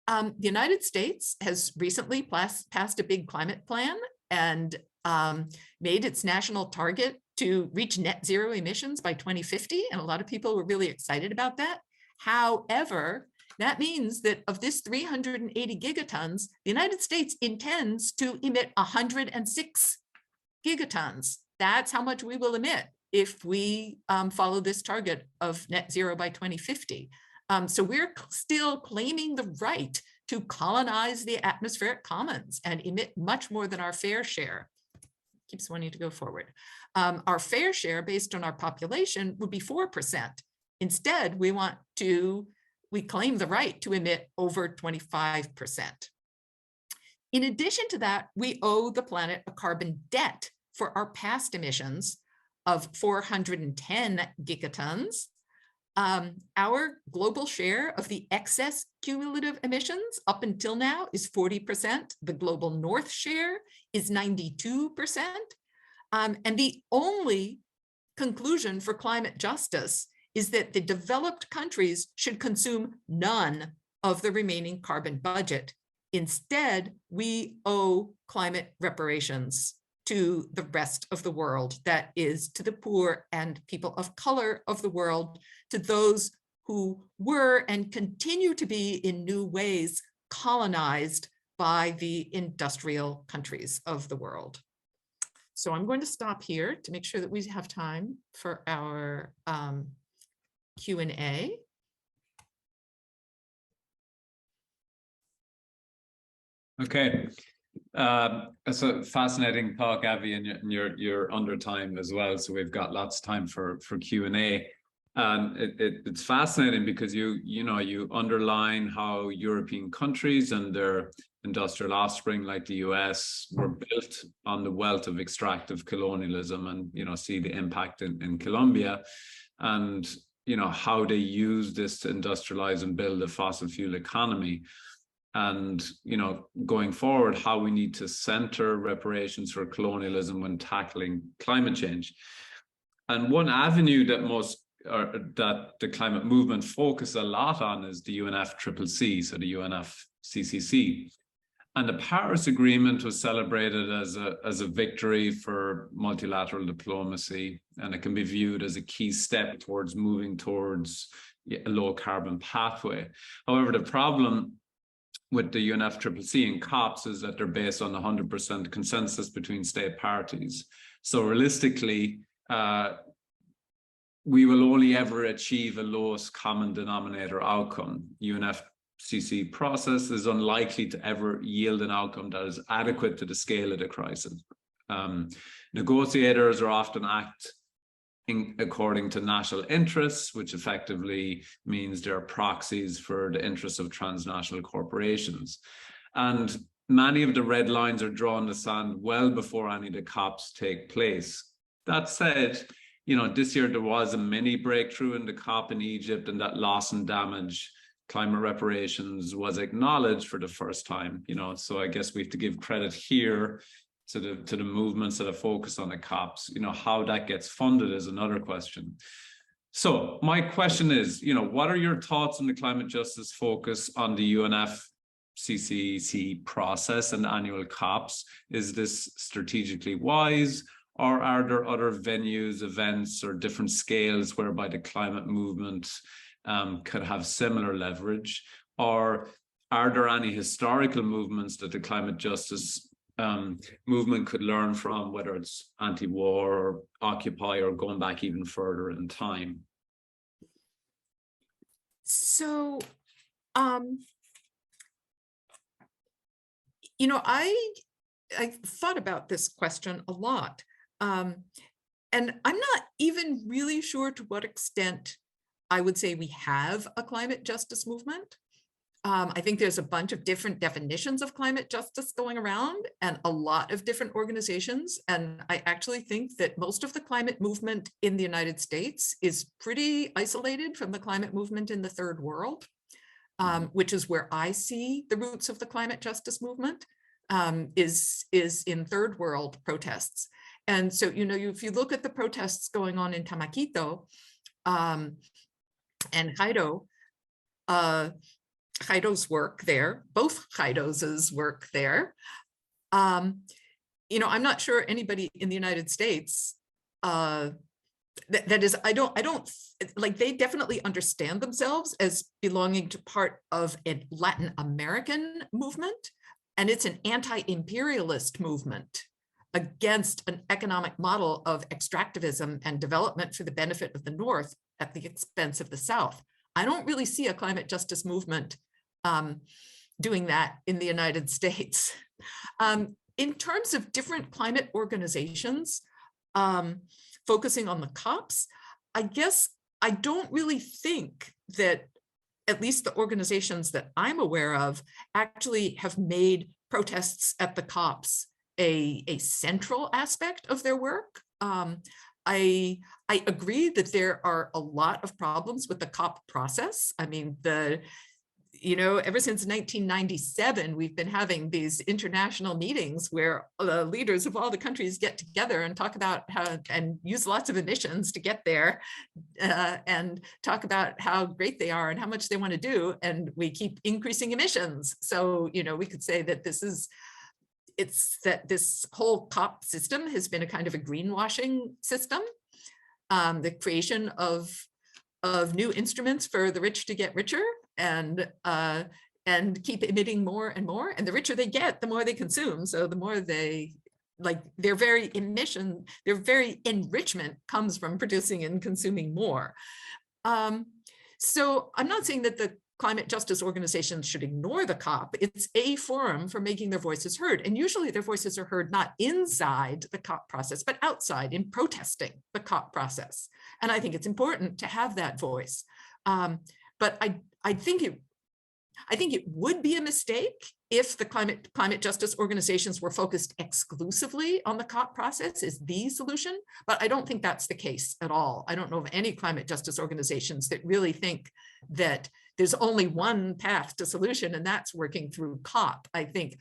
Speaker 2: The United States has recently passed a big climate plan and made its national target to reach net zero emissions by 2050. And a lot of people were really excited about that. However, that means that of this 380 gigatons, the United States intends to emit 106 gigatons. That's how much we will emit if we follow this target of net zero by 2050. So we're still claiming the right to colonize the atmospheric commons and emit much more than our fair share. Keeps wanting to go forward. Our fair share based on our population would be 4%. Instead, we claim the right to emit over 25%. In addition to that, we owe the planet a carbon debt for our past emissions of 410 gigatons. Our global share of the excess cumulative emissions up until now is 40%. The global North share is 92%. And the only conclusion for climate justice is that the developed countries should consume none of the remaining carbon budget. Instead, we owe climate reparations to the rest of the world, that is, to the poor and people of color of the world, to those who were and continue to be in new ways colonized by the industrial countries of the world. So I'm going to stop here to make sure that we have time for our Q&A.
Speaker 1: Okay. It's a fascinating talk, Avi, and you're under time as well, so we've got lots of time for Q&A. And it's fascinating because you underline how European countries and their industrial offspring, like the US, were built on the wealth of extractive colonialism, and see the impact in Colombia, and how they use this to industrialize and build a fossil fuel economy. And, going forward, how we need to center reparations for colonialism when tackling climate change. And one avenue that the climate movement focus a lot on is the UNFCCC, so the UNFCCC. And the Paris Agreement was celebrated as a victory for multilateral diplomacy, and it can be viewed as a key step towards moving towards a low carbon pathway. However, the problem with the UNFCCC and COPs is that they're based on 100% consensus between state parties. So realistically, we will only ever achieve a lowest common denominator outcome. CC process is unlikely to ever yield an outcome that is adequate to the scale of the crisis. Negotiators are often according to national interests, which effectively means they're proxies for the interests of transnational corporations. And many of the red lines are drawn in the sand well before any of the COPs take place. That said, this year there was a mini breakthrough in the COP in Egypt, and that loss and damage, climate reparations, was acknowledged for the first time. So I guess we have to give credit here to the movements that are focused on the COPs. How that gets funded is another question. So my question is, what are your thoughts on the climate justice focus on the UNFCCC process and annual COPs? Is this strategically wise? Or are there other venues, events, or different scales whereby the climate movement could have similar leverage? Or are there any historical movements that the climate justice movement could learn from, whether it's anti-war or Occupy or going back even further in time?
Speaker 2: So, I thought about this question a lot. And I'm not even really sure to what extent I would say we have a climate justice movement. I think there's a bunch of different definitions of climate justice going around and a lot of different organizations. And I actually think that most of the climate movement in the United States is pretty isolated from the climate movement in the third world, which is where I see the roots of the climate justice movement, is in third world protests. And so, if you look at the protests going on in Tamaquito and Jairo's work there, both Jairo's work there, I'm not sure anybody in the United States, that is, I don't like, they definitely understand themselves as belonging to part of a Latin American movement, and it's an anti-imperialist movement against an economic model of extractivism and development for the benefit of the North at the expense of the South. I don't really see a climate justice movement doing that in the United States. In terms of different climate organizations focusing on the COPs, I guess I don't really think that at least the organizations that I'm aware of actually have made protests at the COPs a central aspect of their work. I agree that there are a lot of problems with the COP process. I mean, ever since 1997, we've been having these international meetings where the leaders of all the countries get together and talk about how, and use lots of emissions to get there, and talk about how great they are and how much they want to do. And we keep increasing emissions. So, we could say that this whole COP system has been a kind of a greenwashing system, the creation of new instruments for the rich to get richer and keep emitting more and more. And the richer they get, the more they consume. So the more their very enrichment comes from producing and consuming more. So I'm not saying that the climate justice organizations should ignore the COP. It's a forum for making their voices heard. And usually their voices are heard not inside the COP process, but outside in protesting the COP process. And I think it's important to have that voice. But I think it would be a mistake if the climate justice organizations were focused exclusively on the COP process as the solution, but I don't think that's the case at all. I don't know of any climate justice organizations that really think that there's only one path to solution, and that's working through COP. I think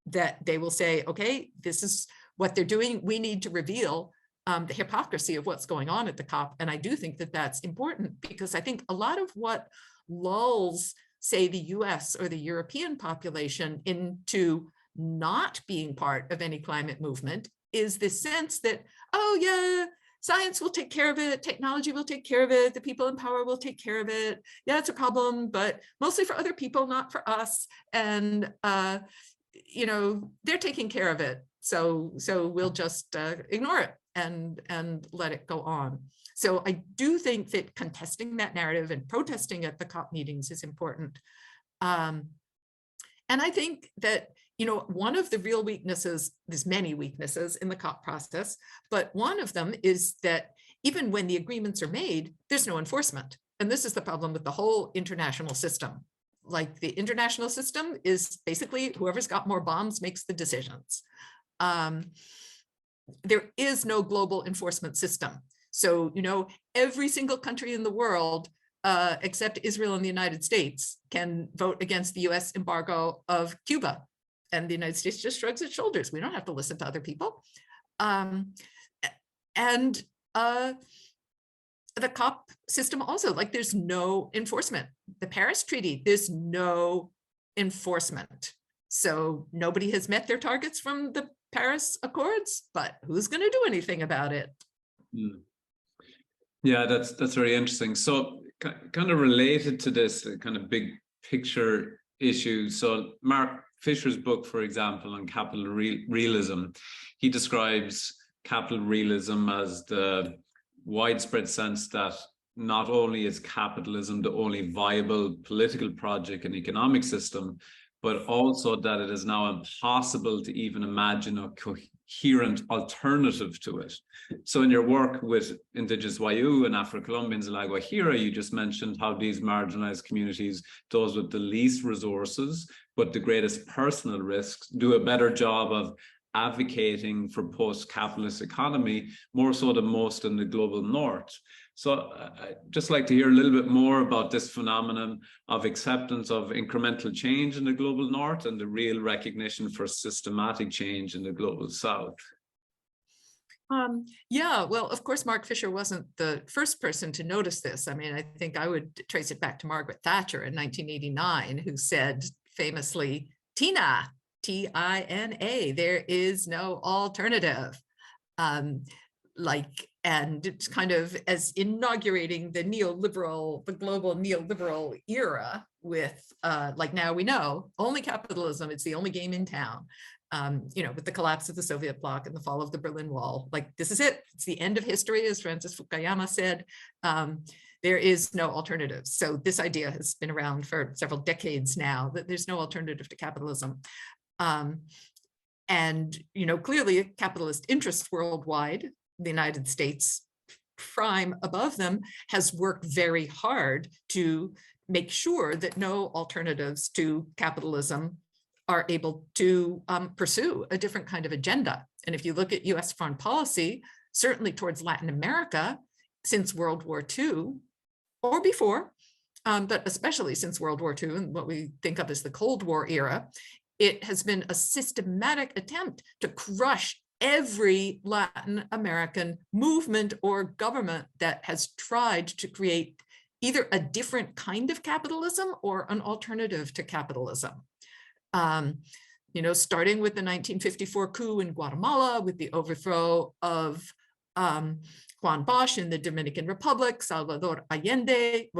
Speaker 2: that they will say, okay, this is what they're doing. We need to reveal the hypocrisy of what's going on at the COP. And I do think that that's important, because I think a lot of what lulls, say, the US or the European population into not being part of any climate movement is this sense that, oh yeah, science will take care of it, technology will take care of it, the people in power will take care of it. Yeah, it's a problem, but mostly for other people, not for us. And they're taking care of it. So we'll just ignore it and let it go on. So I do think that contesting that narrative and protesting at the COP meetings is important. And I think that, you know, one of the real weaknesses, there's many weaknesses in the COP process, but one of them is that even when the agreements are made, there's no enforcement. And this is the problem with the whole international system. Like, the international system is basically whoever's got more bombs makes the decisions. There is no global enforcement system. So, you know, every single country in the world, except Israel and the United States, can vote against the US embargo of Cuba. And the United States just shrugs its shoulders. We don't have to listen to other people. The COP system also, like, there's no enforcement. The Paris Treaty, there's no enforcement. So nobody has met their targets from the Paris Accords, but who's going to do anything about it?
Speaker 1: Yeah, that's very interesting. So kind of related to this kind of big picture issue. So Mark Fisher's book, for example, on capital realism, he describes capital realism as the widespread sense that not only is capitalism the only viable political project and economic system, but also that it is now impossible to even imagine a coherent alternative to it. So in your work with Indigenous Wayuu and Afro-Colombians in La Guajira, you just mentioned how these marginalized communities, those with the least resources, but the greatest personal risks, do a better job of advocating for post-capitalist economy, more so than most in the global north. So I'd just like to hear a little bit more about this phenomenon of acceptance of incremental change in the global north and the real recognition for systematic change in the global south.
Speaker 2: Yeah, well, of course, Mark Fisher wasn't the first person to notice this. I mean, I think I would trace it back to Margaret Thatcher in 1989, who said famously, "Tina, T-I-N-A, there is no alternative." And it's kind of as inaugurating the global neoliberal era with, like, now we know, only capitalism, it's the only game in town. You know, with the collapse of the Soviet bloc and the fall of the Berlin Wall, like, this is it. It's the end of history, as Francis Fukuyama said. There is no alternative. So this idea has been around for several decades now, that there's no alternative to capitalism. And, you know, clearly capitalist interests worldwide, the United States prime above them, has worked very hard to make sure that no alternatives to capitalism are able to pursue a different kind of agenda. And if you look at US foreign policy, certainly towards Latin America, since World War II, or before, but especially since World War II and what we think of as the Cold War era, it has been a systematic attempt to crush every Latin American movement or government that has tried to create either a different kind of capitalism or an alternative to capitalism. You know, starting with the 1954 coup in Guatemala, with the overthrow of Juan Bosch in the Dominican Republic, Salvador Allende,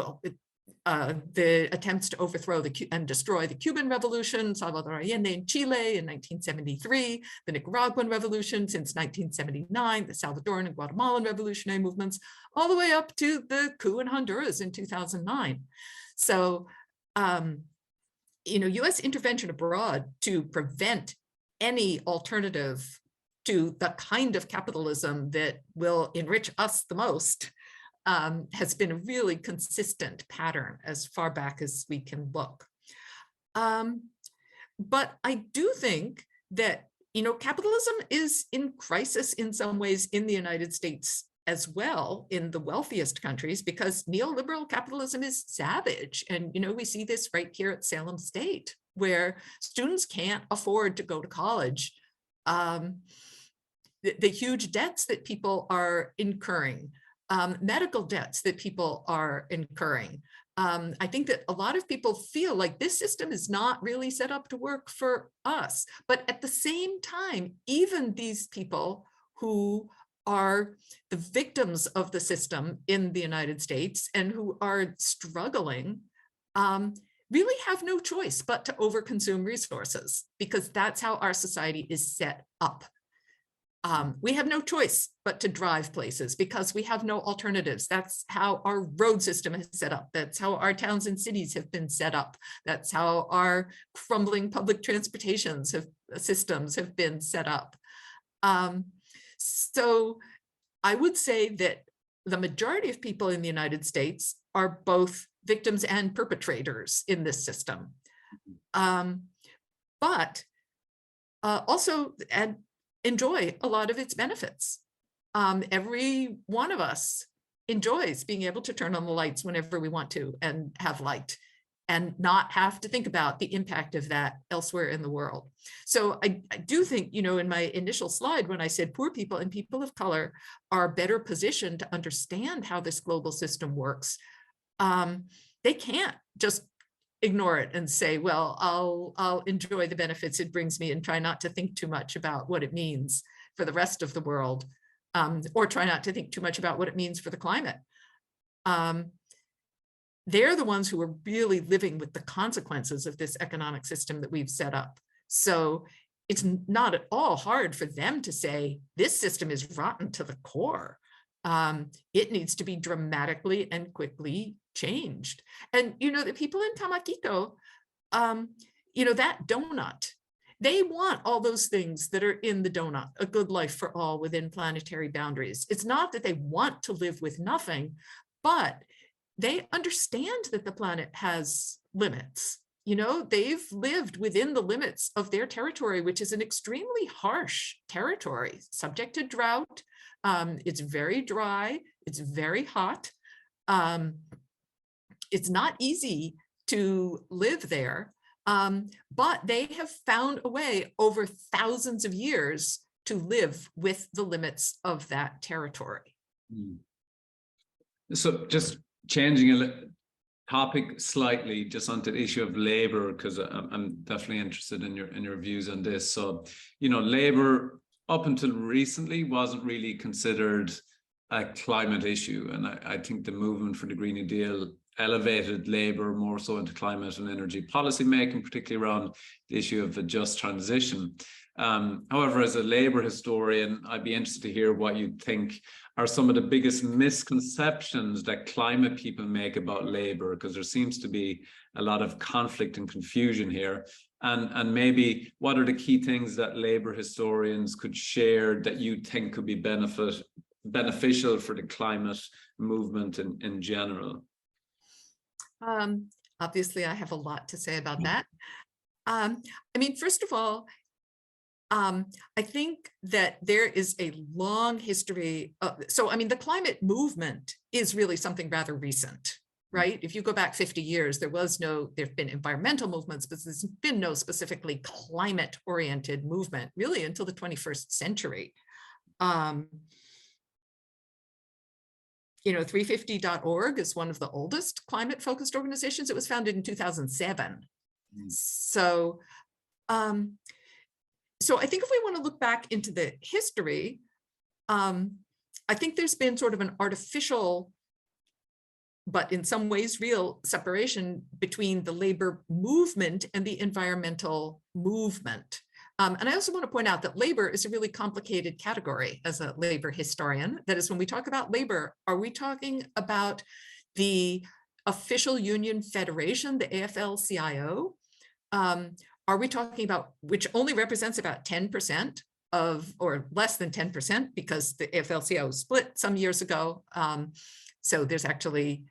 Speaker 2: the attempts to overthrow and destroy the Cuban Revolution, Salvador Allende in Chile in 1973, the Nicaraguan Revolution since 1979, the Salvadoran and Guatemalan revolutionary movements, all the way up to the coup in Honduras in 2009. So, you know, US intervention abroad to prevent any alternative to the kind of capitalism that will enrich us the most has been a really consistent pattern as far back as we can look. But I do think that, you know, capitalism is in crisis in some ways in the United States as well, in the wealthiest countries, because neoliberal capitalism is savage. And, you know, we see this right here at Salem State, where students can't afford to go to college. The huge debts that people are incurring, medical debts that people are incurring. I think that a lot of people feel like this system is not really set up to work for us. But at the same time, even these people who are the victims of the system in the United States and who are struggling really have no choice but to overconsume resources, because that's how our society is set up. We have no choice but to drive places because we have no alternatives. That's how our road system is set up. That's how our towns and cities have been set up. That's how our crumbling public transportations systems have been set up. So I would say that the majority of people in the United States are both victims and perpetrators in this system. But also enjoy a lot of its benefits. Every one of us enjoys being able to turn on the lights whenever we want to and have light and not have to think about the impact of that elsewhere in the world. So I do think, you know, in my initial slide, when I said poor people and people of color are better positioned to understand how this global system works, they can't just ignore it and say, well, I'll enjoy the benefits it brings me and try not to think too much about what it means for the rest of the world, or try not to think too much about what it means for the climate. They're the ones who are really living with the consequences of this economic system that we've set up. So it's not at all hard for them to say, this system is rotten to the core. It needs to be dramatically and quickly changed. And, you know, the people in Tamakito, you know, that donut, they want all those things that are in the donut, a good life for all within planetary boundaries. It's not that they want to live with nothing, but they understand that the planet has limits. You know, they've lived within the limits of their territory, which is an extremely harsh territory, subject to drought. It's very dry, it's very hot. It's not easy to live there, but they have found a way over thousands of years to live with the limits of that territory.
Speaker 1: So just changing a topic slightly, just onto the issue of labor, because I'm definitely interested in your views on this. So, you know, labor up until recently wasn't really considered a climate issue, and I think the movement for the Green New Deal elevated labor more so into climate and energy policy making, particularly around the issue of a just transition. However, as a labor historian, I'd be interested to hear what you think are some of the biggest misconceptions that climate people make about labor, because there seems to be a lot of conflict and confusion here. And maybe what are the key things that labor historians could share that you think could be beneficial for the climate movement in general?
Speaker 2: Obviously, I have a lot to say about that. I mean, first of all, I think that there is a long history so I mean, the climate movement is really something rather recent, right? If you go back 50 years, there've been environmental movements, but there's been no specifically climate-oriented movement really until the 21st century. You know, 350.org is one of the oldest climate-focused organizations. It was founded in 2007. So, so I think if we want to look back into the history, I think there's been sort of an artificial, but in some ways real, separation between the labor movement and the environmental movement. And I also want to point out that labor is a really complicated category as a labor historian. That is, when we talk about labor, are we talking about the official union federation, the AFL-CIO? Are we talking about, which only represents about 10% of, or less than 10%, because the AFL-CIO split some years ago. So there's actually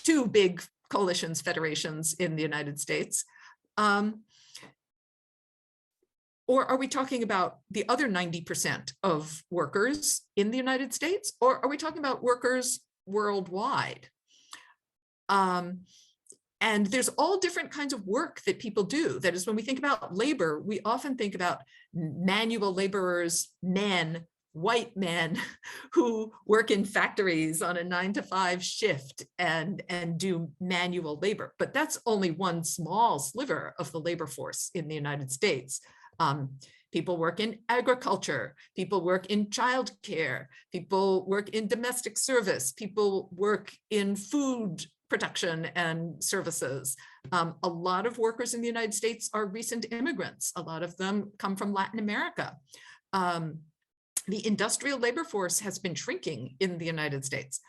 Speaker 2: two big coalitions, federations in the United States. Or are we talking about the other 90% of workers in the United States? Or are we talking about workers worldwide? And there's all different kinds of work that people do. That is, when we think about labor, we often think about manual laborers, men, white men who work in factories on a 9-to-5 shift and do manual labor. But that's only one small sliver of the labor force in the United States. People work in agriculture, people work in childcare, people work in domestic service, people work in food production and services. A lot of workers in the United States are recent immigrants. A lot of them come from Latin America. the industrial labor force has been shrinking in the United States.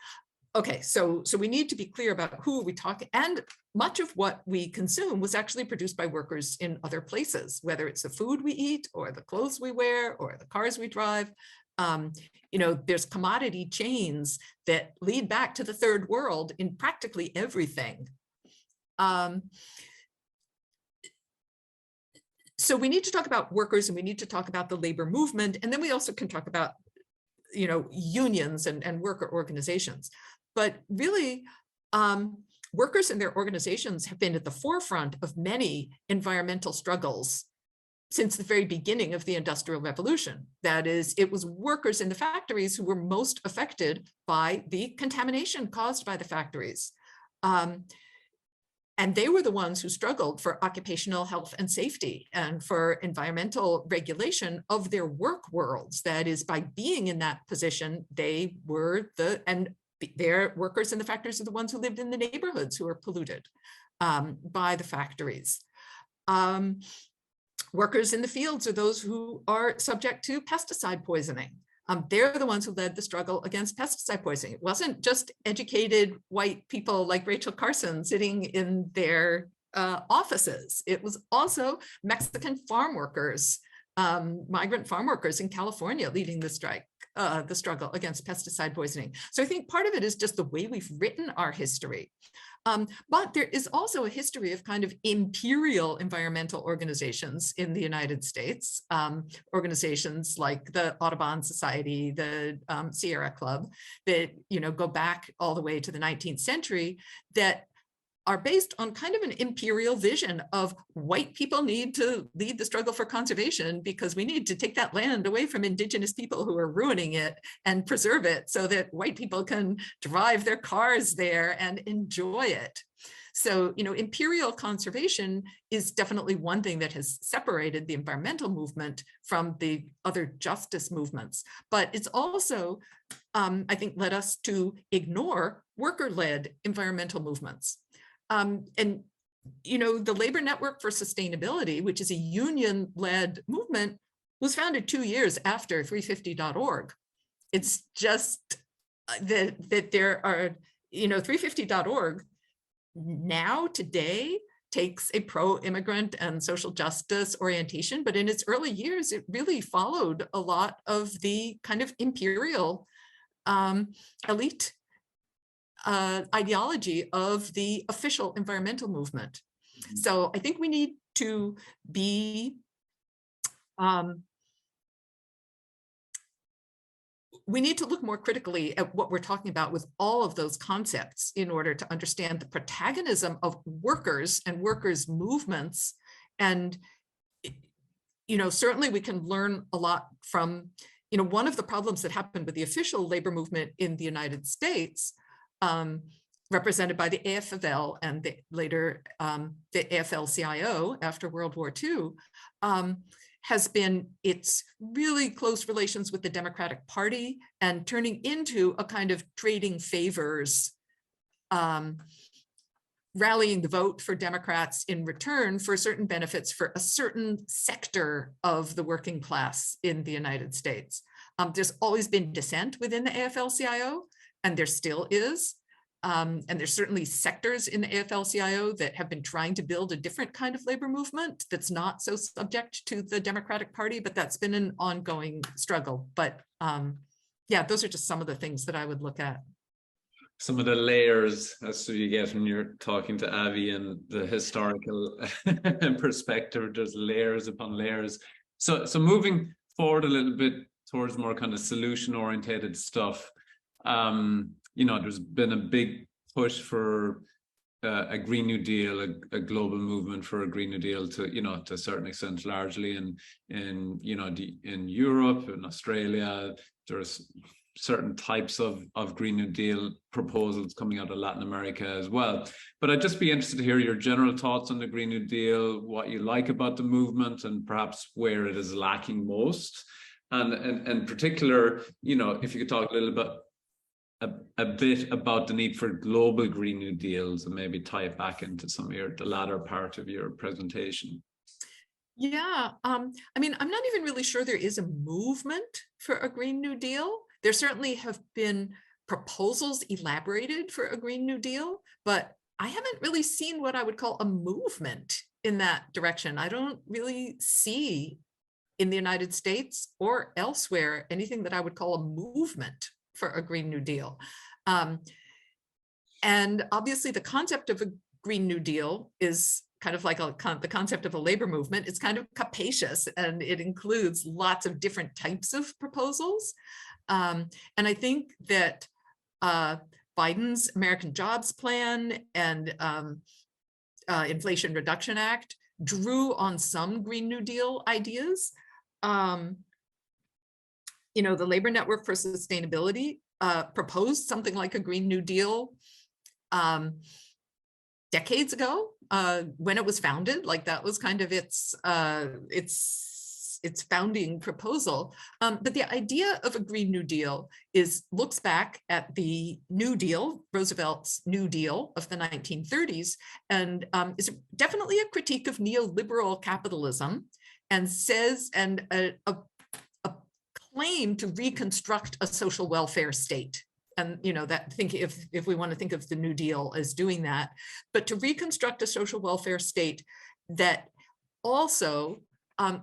Speaker 2: Okay, so we need to be clear about who we talk, and much of what we consume was actually produced by workers in other places, whether it's the food we eat or the clothes we wear or the cars we drive. You know, there's commodity chains that lead back to the third world in practically everything. So we need to talk about workers, and we need to talk about the labor movement, and then we also can talk about, you know, unions and worker organizations. But really, workers and their organizations have been at the forefront of many environmental struggles since the very beginning of the Industrial Revolution. That is, it was workers in the factories who were most affected by the contamination caused by the factories. And they were the ones who struggled for occupational health and safety and for environmental regulation of their work worlds. That is, by being in that position, they were their workers in the factories are the ones who lived in the neighborhoods who were polluted by the factories. Workers in the fields are those who are subject to pesticide poisoning. They're the ones who led the struggle against pesticide poisoning. It wasn't just educated white people like Rachel Carson sitting in their offices. It was also Mexican farm workers, migrant farm workers in California leading the struggle against pesticide poisoning. So I think part of it is just the way we've written our history. But there is also a history of kind of imperial environmental organizations in the United States, organizations like the Audubon Society, the Sierra Club, that, you know, go back all the way to the 19th century, that are based on kind of an imperial vision of white people need to lead the struggle for conservation because we need to take that land away from indigenous people who are ruining it and preserve it so that white people can drive their cars there and enjoy it. So, you know, imperial conservation is definitely one thing that has separated the environmental movement from the other justice movements. But it's also, I think, led us to ignore worker-led environmental movements. And, you know, the Labor Network for Sustainability, which is a union-led movement, was founded 2 years after 350.org. It's just that there are, you know, 350.org now today takes a pro-immigrant and social justice orientation, but in its early years, it really followed a lot of the kind of imperial elite ideology of the official environmental movement. Mm-hmm. So I think we need to be, we need to look more critically at what we're talking about with all of those concepts in order to understand the protagonism of workers and workers' movements. And, you know, certainly we can learn a lot from, you know, one of the problems that happened with the official labor movement in the United States, represented by the AFL and the later the AFL-CIO after World War II, has been its really close relations with the Democratic Party and turning into a kind of trading favors, rallying the vote for Democrats in return for certain benefits for a certain sector of the working class in the United States. There's always been dissent within the AFL-CIO, and there still is. And there's certainly sectors in the AFL-CIO that have been trying to build a different kind of labor movement that's not so subject to the Democratic Party, but that's been an ongoing struggle. But yeah, those are just some of the things that I would look at.
Speaker 1: Some of the layers, as you get when you're talking to Avi, and the historical perspective, there's layers upon layers. So moving forward a little bit towards more kind of solution-oriented stuff, you know, there's been a big push for a Green New Deal, a global movement for a Green New Deal, to, you know, to a certain extent, largely in you know, in Europe and Australia. There's certain types of Green New Deal proposals coming out of Latin America as well. But I'd just be interested to hear your general thoughts on the Green New Deal, what you like about the movement, and perhaps where it is lacking most. And in particular, you know, if you could talk a little bit about the need for global Green New Deals, and maybe tie it back into some of the latter part of your presentation.
Speaker 2: Yeah, I mean, I'm not even really sure there is a movement for a Green New Deal. There certainly have been proposals elaborated for a Green New Deal, but I haven't really seen what I would call a movement in that direction. I don't really see in the United States or elsewhere anything that I would call a movement for a Green New Deal. And obviously the concept of a Green New Deal is kind of like the concept of a labor movement. It's kind of capacious, and it includes lots of different types of proposals. And I think that Biden's American Jobs Plan and Inflation Reduction Act drew on some Green New Deal ideas. You know, the Labor Network for Sustainability proposed something like a Green New Deal decades ago when it was founded. Like that was kind of its founding proposal. But the idea of a Green New Deal looks back at the New Deal, Roosevelt's New Deal of the 1930s, and is definitely a critique of neoliberal capitalism, and says a claim to reconstruct a social welfare state. And you know, that if we want to think of the New Deal as doing that, but to reconstruct a social welfare state that also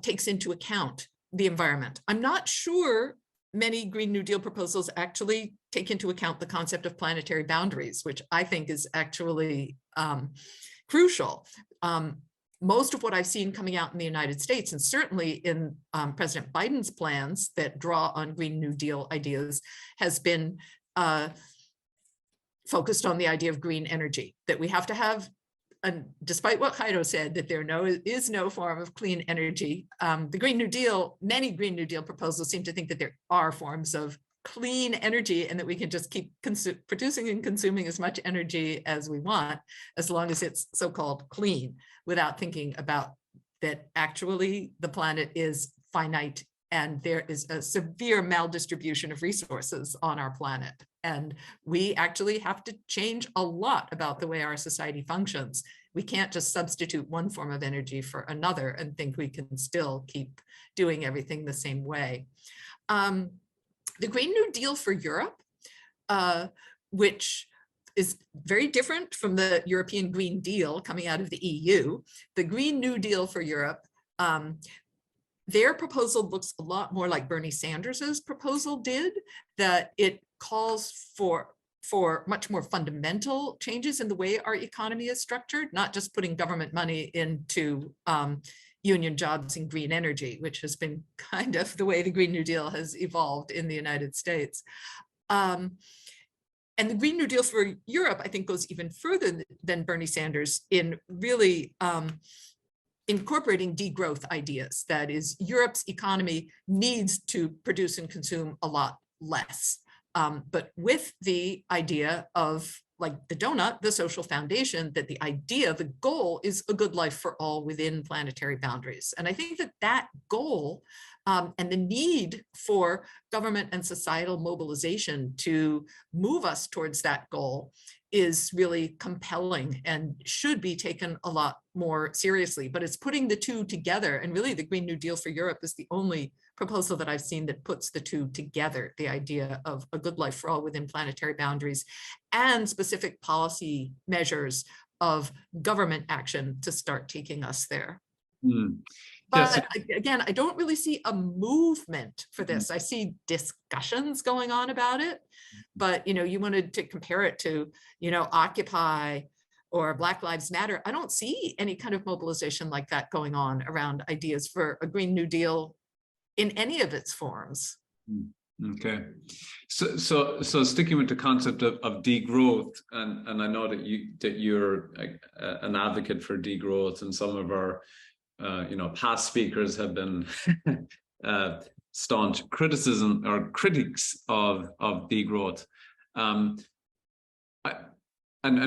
Speaker 2: takes into account the environment. I'm not sure many Green New Deal proposals actually take into account the concept of planetary boundaries, which I think is actually crucial. Most of what I've seen coming out in the United States, and certainly in President Biden's plans that draw on Green New Deal ideas, has been focused on the idea of green energy, that we have to have, and despite what Jairo said, that there is no form of clean energy. The Green New Deal, many Green New Deal proposals seem to think that there are forms of clean energy and that we can just keep producing and consuming as much energy as we want, as long as it's so-called clean, without thinking about that actually the planet is finite and there is a severe maldistribution of resources on our planet. And we actually have to change a lot about the way our society functions. We can't just substitute one form of energy for another and think we can still keep doing everything the same way. The Green New Deal for Europe, which is very different from the European Green Deal coming out of the EU. The Green New Deal for Europe, their proposal looks a lot more like Bernie Sanders's proposal did, that it calls for much more fundamental changes in the way our economy is structured, not just putting government money into union jobs and green energy, which has been kind of the way the Green New Deal has evolved in the United States. And the Green New Deal for Europe, I think, goes even further than Bernie Sanders in really incorporating degrowth ideas. That is, Europe's economy needs to produce and consume a lot less, but with the idea of, like the donut, the social foundation, that the idea, the goal is a good life for all within planetary boundaries. And I think that that goal and the need for government and societal mobilization to move us towards that goal is really compelling and should be taken a lot more seriously. But it's putting the two together, and really the Green New Deal for Europe is the only proposal that I've seen that puts the two together, the idea of a good life for all within planetary boundaries and specific policy measures of government action to start taking us there. But again, I don't really see a movement for this. I see discussions going on about it, but you wanted to compare it to, Occupy or Black Lives Matter. I don't see any kind of mobilization like that going on around ideas for a Green New Deal in any of its forms.
Speaker 1: Okay, so sticking with the concept of degrowth, and I know that you're an advocate for degrowth, and some of our past speakers have been staunch criticism or critics of degrowth. And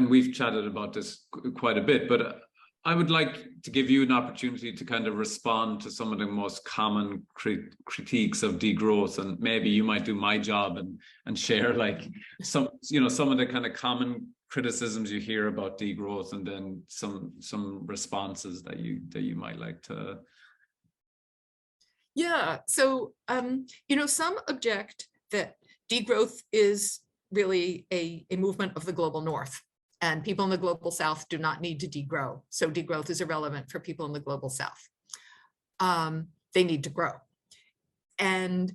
Speaker 1: we've chatted about this quite a bit, but I would like to give you an opportunity to kind of respond to some of the most common critiques of degrowth, and maybe you might do my job and share like some of the kind of common criticisms you hear about degrowth, and then some responses that you might like to
Speaker 2: Yeah, so, some object that degrowth is really a movement of the global north, and people in the global south do not need to degrow. So degrowth is irrelevant for people in the global south. They need to grow. And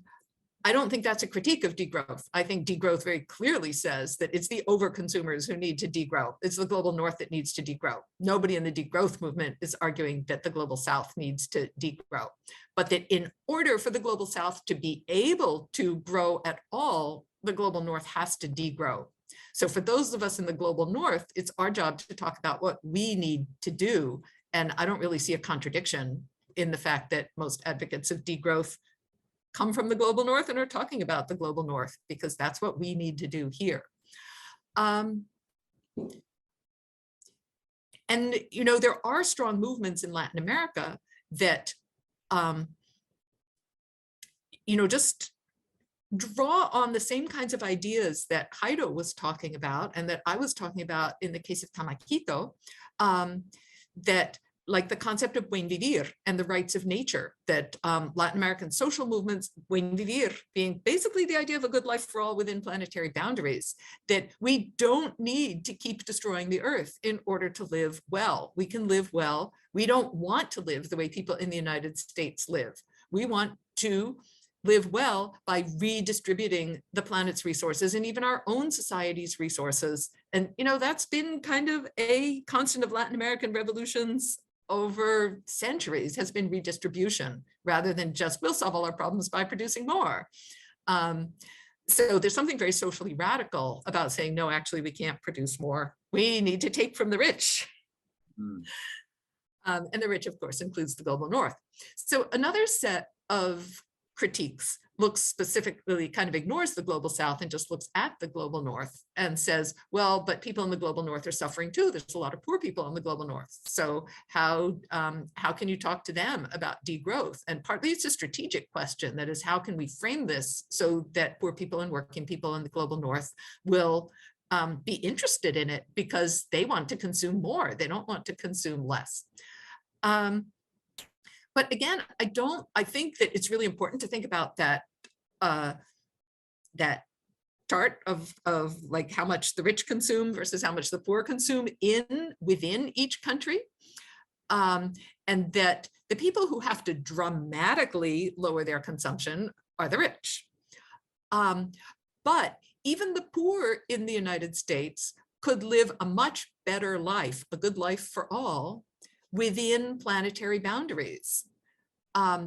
Speaker 2: I don't think that's a critique of degrowth. I think degrowth very clearly says that it's the overconsumers who need to degrow. It's the global north that needs to degrow. Nobody in the degrowth movement is arguing that the global south needs to degrow, but that in order for the global south to be able to grow at all, the global north has to degrow. So for those of us in the global north, it's our job to talk about what we need to do. And I don't really see a contradiction in the fact that most advocates of degrowth come from the global north and are talking about the global north, because that's what we need to do here. And, there are strong movements in Latin America that, just draw on the same kinds of ideas that Jairo was talking about and that I was talking about in the case of Tamaquito, that like the concept of buen vivir and the rights of nature, that Latin American social movements, buen vivir being basically the idea of a good life for all within planetary boundaries, that we don't need to keep destroying the earth in order to live well. We can live well. We don't want to live the way people in the United States live. We want to live well by redistributing the planet's resources and even our own society's resources. And, that's been kind of a constant of Latin American revolutions over centuries, has been redistribution rather than just we'll solve all our problems by producing more. So there's something very socially radical about saying, no, actually, we can't produce more. We need to take from the rich. And the rich, of course, includes the global north. So another set of critiques looks specifically, kind of ignores the global south and just looks at the global north and says, well, but people in the global north are suffering too. There's a lot of poor people in the global north. So how can you talk to them about degrowth? And partly it's a strategic question. That is, how can we frame this so that poor people and working people in the global north will be interested in it because they want to consume more. They don't want to consume less. But again, I think that it's really important to think about that that chart of like how much the rich consume versus how much the poor consume within each country. And that the people who have to dramatically lower their consumption are the rich. But even the poor in the United States could live a much better life, a good life for all, within planetary boundaries.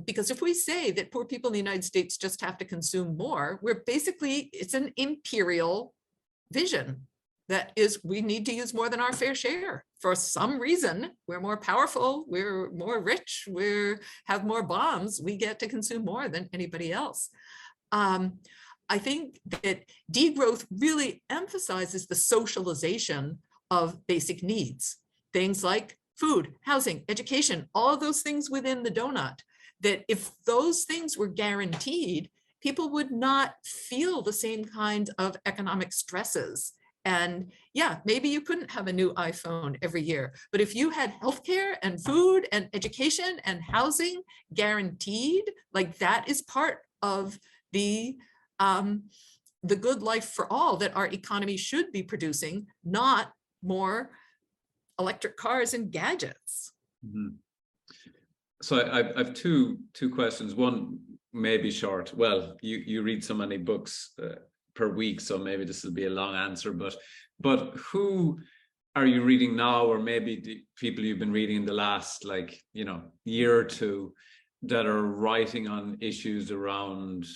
Speaker 2: Because if we say that poor people in the United States just have to consume more, it's an imperial vision. That is, we need to use more than our fair share. For some reason, we're more powerful, we're more rich, we have more bombs, we get to consume more than anybody else. I think that degrowth really emphasizes the socialization of basic needs, things like food, housing, education, all of those things within the donut, that if those things were guaranteed, people would not feel the same kind of economic stresses. And yeah, maybe you couldn't have a new iPhone every year, but if you had healthcare and food and education and housing guaranteed, like that is part of the good life for all that our economy should be producing, not more electric cars and gadgets.
Speaker 1: Mm-hmm. So I've two questions. One may be short. Well, you read so many books per week, so maybe this will be a long answer. But who are you reading now, or maybe the people you've been reading in the last year or two that are writing on issues around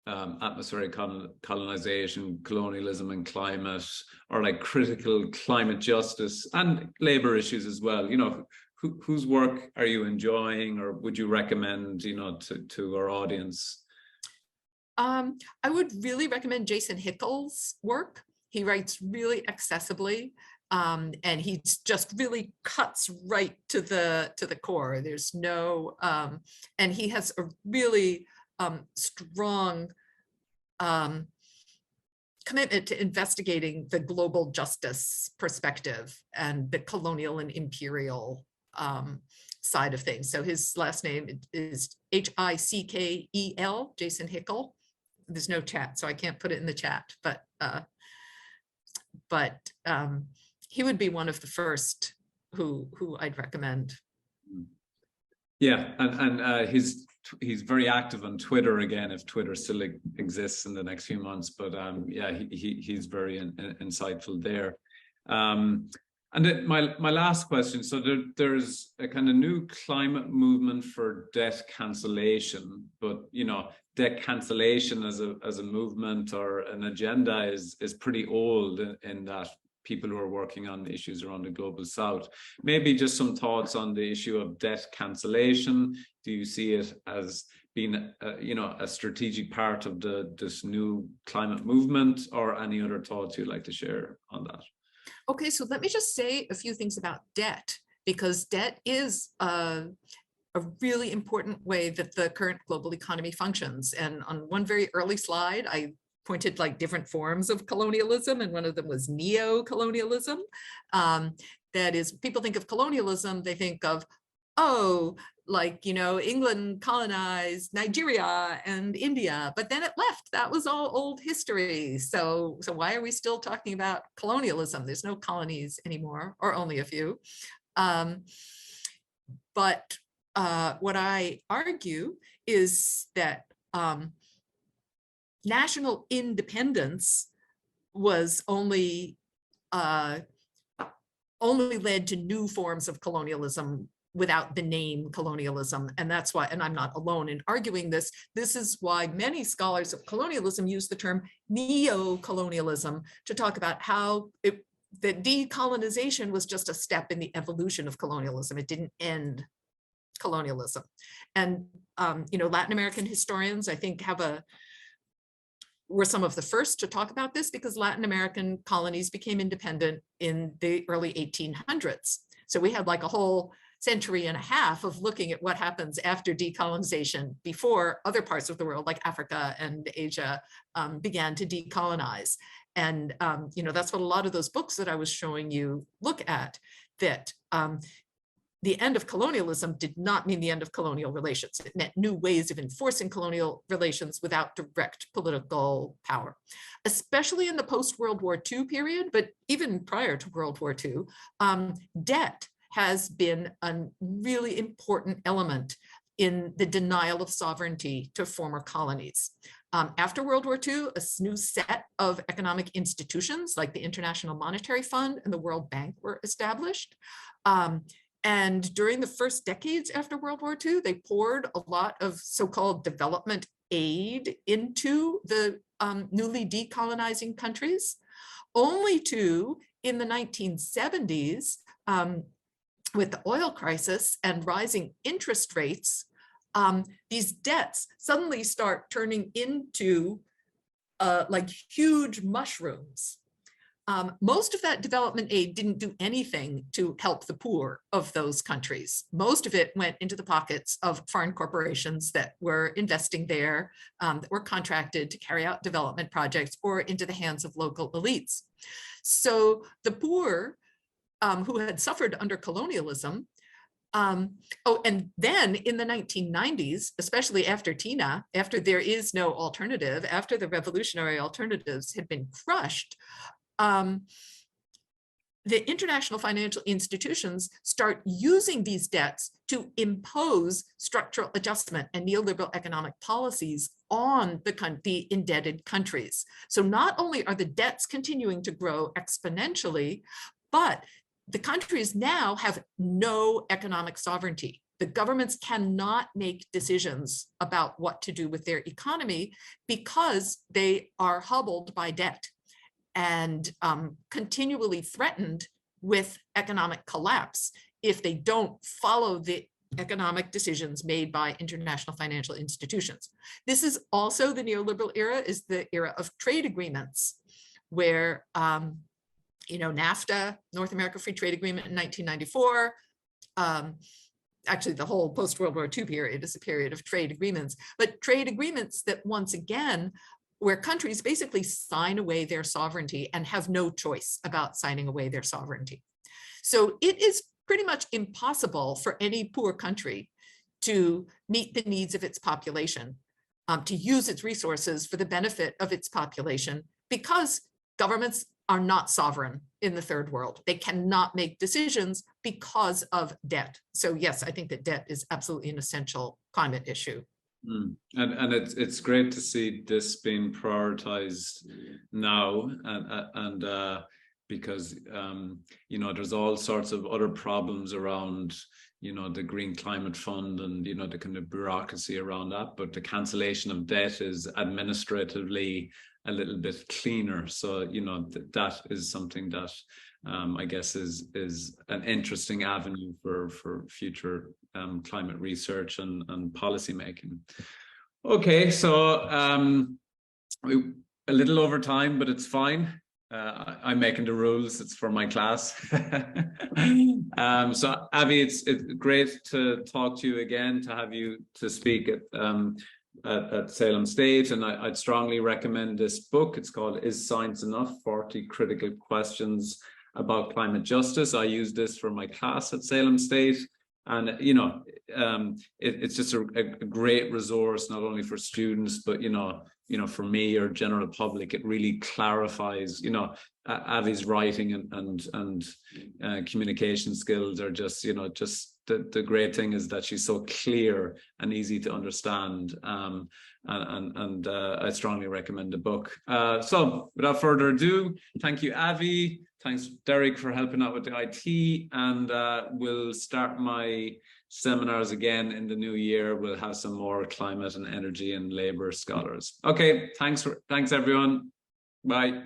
Speaker 1: atmospheric colonization, colonialism, and climate, or like critical climate justice and labor issues as well? Whose work are you enjoying, or would you recommend, to our audience?
Speaker 2: I would really recommend Jason Hickel's work. He writes really accessibly, and he just really cuts right to the core. There's no, and he has a really strong commitment to investigating the global justice perspective and the colonial and imperial side of things. So his last name is Hickel, Jason Hickel. There's no chat, so I can't put it in the chat, but he would be one of the first who I'd recommend.
Speaker 1: Yeah, and he's very active on Twitter again, if Twitter still exists in the next few months. But yeah, he's very insightful there. And then my last question. So there's a kind of new climate movement for debt cancellation, but debt cancellation as a movement or an agenda is pretty old in that people who are working on issues around the global south. Maybe just some thoughts on the issue of debt cancellation. Do you see it as being a strategic part of this new climate movement, or any other thoughts you'd like to share on that?
Speaker 2: Okay, so let me just say a few things about debt, because debt is a really important way that the current global economy functions. And on one very early slide, I pointed like different forms of colonialism, and one of them was neo-colonialism. That is, people think of colonialism, they think of, England colonized Nigeria and India, but then it left. That was all old history. So why are we still talking about colonialism? There's no colonies anymore, or only a few. But what I argue is that national independence was only led to new forms of colonialism without the name colonialism. And that's why, and I'm not alone in arguing this, this is why many scholars of colonialism use the term neo-colonialism to talk about how that decolonization was just a step in the evolution of colonialism. It didn't end colonialism. And Latin American historians, I think, were some of the first to talk about this, because Latin American colonies became independent in the early 1800s. So we had like a whole century and a half of looking at what happens after decolonization before other parts of the world, like Africa and Asia, began to decolonize. And that's what a lot of those books that I was showing you look at, that the end of colonialism did not mean the end of colonial relations. It meant new ways of enforcing colonial relations without direct political power, especially in the post-World War II period, but even prior to World War II, debt has been a really important element in the denial of sovereignty to former colonies. After World War II, a new set of economic institutions like the International Monetary Fund and the World Bank were established. And during the first decades after World War II, they poured a lot of so-called development aid into the newly decolonizing countries, only to, in the 1970s, with the oil crisis and rising interest rates, these debts suddenly start turning into like huge mushrooms. Most of that development aid didn't do anything to help the poor of those countries. Most of it went into the pockets of foreign corporations that were investing there, that were contracted to carry out development projects, or into the hands of local elites. So the poor who had suffered under colonialism, and then in the 1990s, especially after TINA, after there is no alternative, after the revolutionary alternatives had been crushed, the international financial institutions start using these debts to impose structural adjustment and neoliberal economic policies on the indebted countries. So not only are the debts continuing to grow exponentially, but the countries now have no economic sovereignty. The governments cannot make decisions about what to do with their economy because they are hobbled by debt and continually threatened with economic collapse if they don't follow the economic decisions made by international financial institutions. This is also the neoliberal era, is the era of trade agreements, where NAFTA, North America Free Trade Agreement in 1994, actually the whole post-World War II period is a period of trade agreements, but trade agreements that, once again, where countries basically sign away their sovereignty and have no choice about signing away their sovereignty. So it is pretty much impossible for any poor country to meet the needs of its population, to use its resources for the benefit of its population, because governments are not sovereign in the third world. They cannot make decisions because of debt. So yes, I think that debt is absolutely an essential climate issue.
Speaker 1: And it's great to see this being prioritized now, and because you know, there's all sorts of other problems around, you know, the Green Climate Fund and, you know, the kind of bureaucracy around that, but the cancellation of debt is administratively a little bit cleaner. So, you know, that is something that I guess is an interesting avenue for future climate research and policy making. Okay, so a little over time, but it's fine. I'm making the rules. It's for my class. So Avi, it's great to talk to you again, to have you to speak at Salem State, and I'd strongly recommend this book. It's called Is Science Enough? 40 Critical Questions About Climate Justice. I use this for my class at Salem State, and you know, it's just a great resource, not only for students, but you know, for me or general public. It really clarifies, you know, Avi's writing and communication skills are just, you know, just the great thing is that she's so clear and easy to understand. And I strongly recommend the book. So without further ado, thank you, Avi. Thanks, Derek, for helping out with the IT. And we'll start my seminars again in the new year. We'll have some more climate and energy and labor scholars. Okay, thanks everyone. Bye.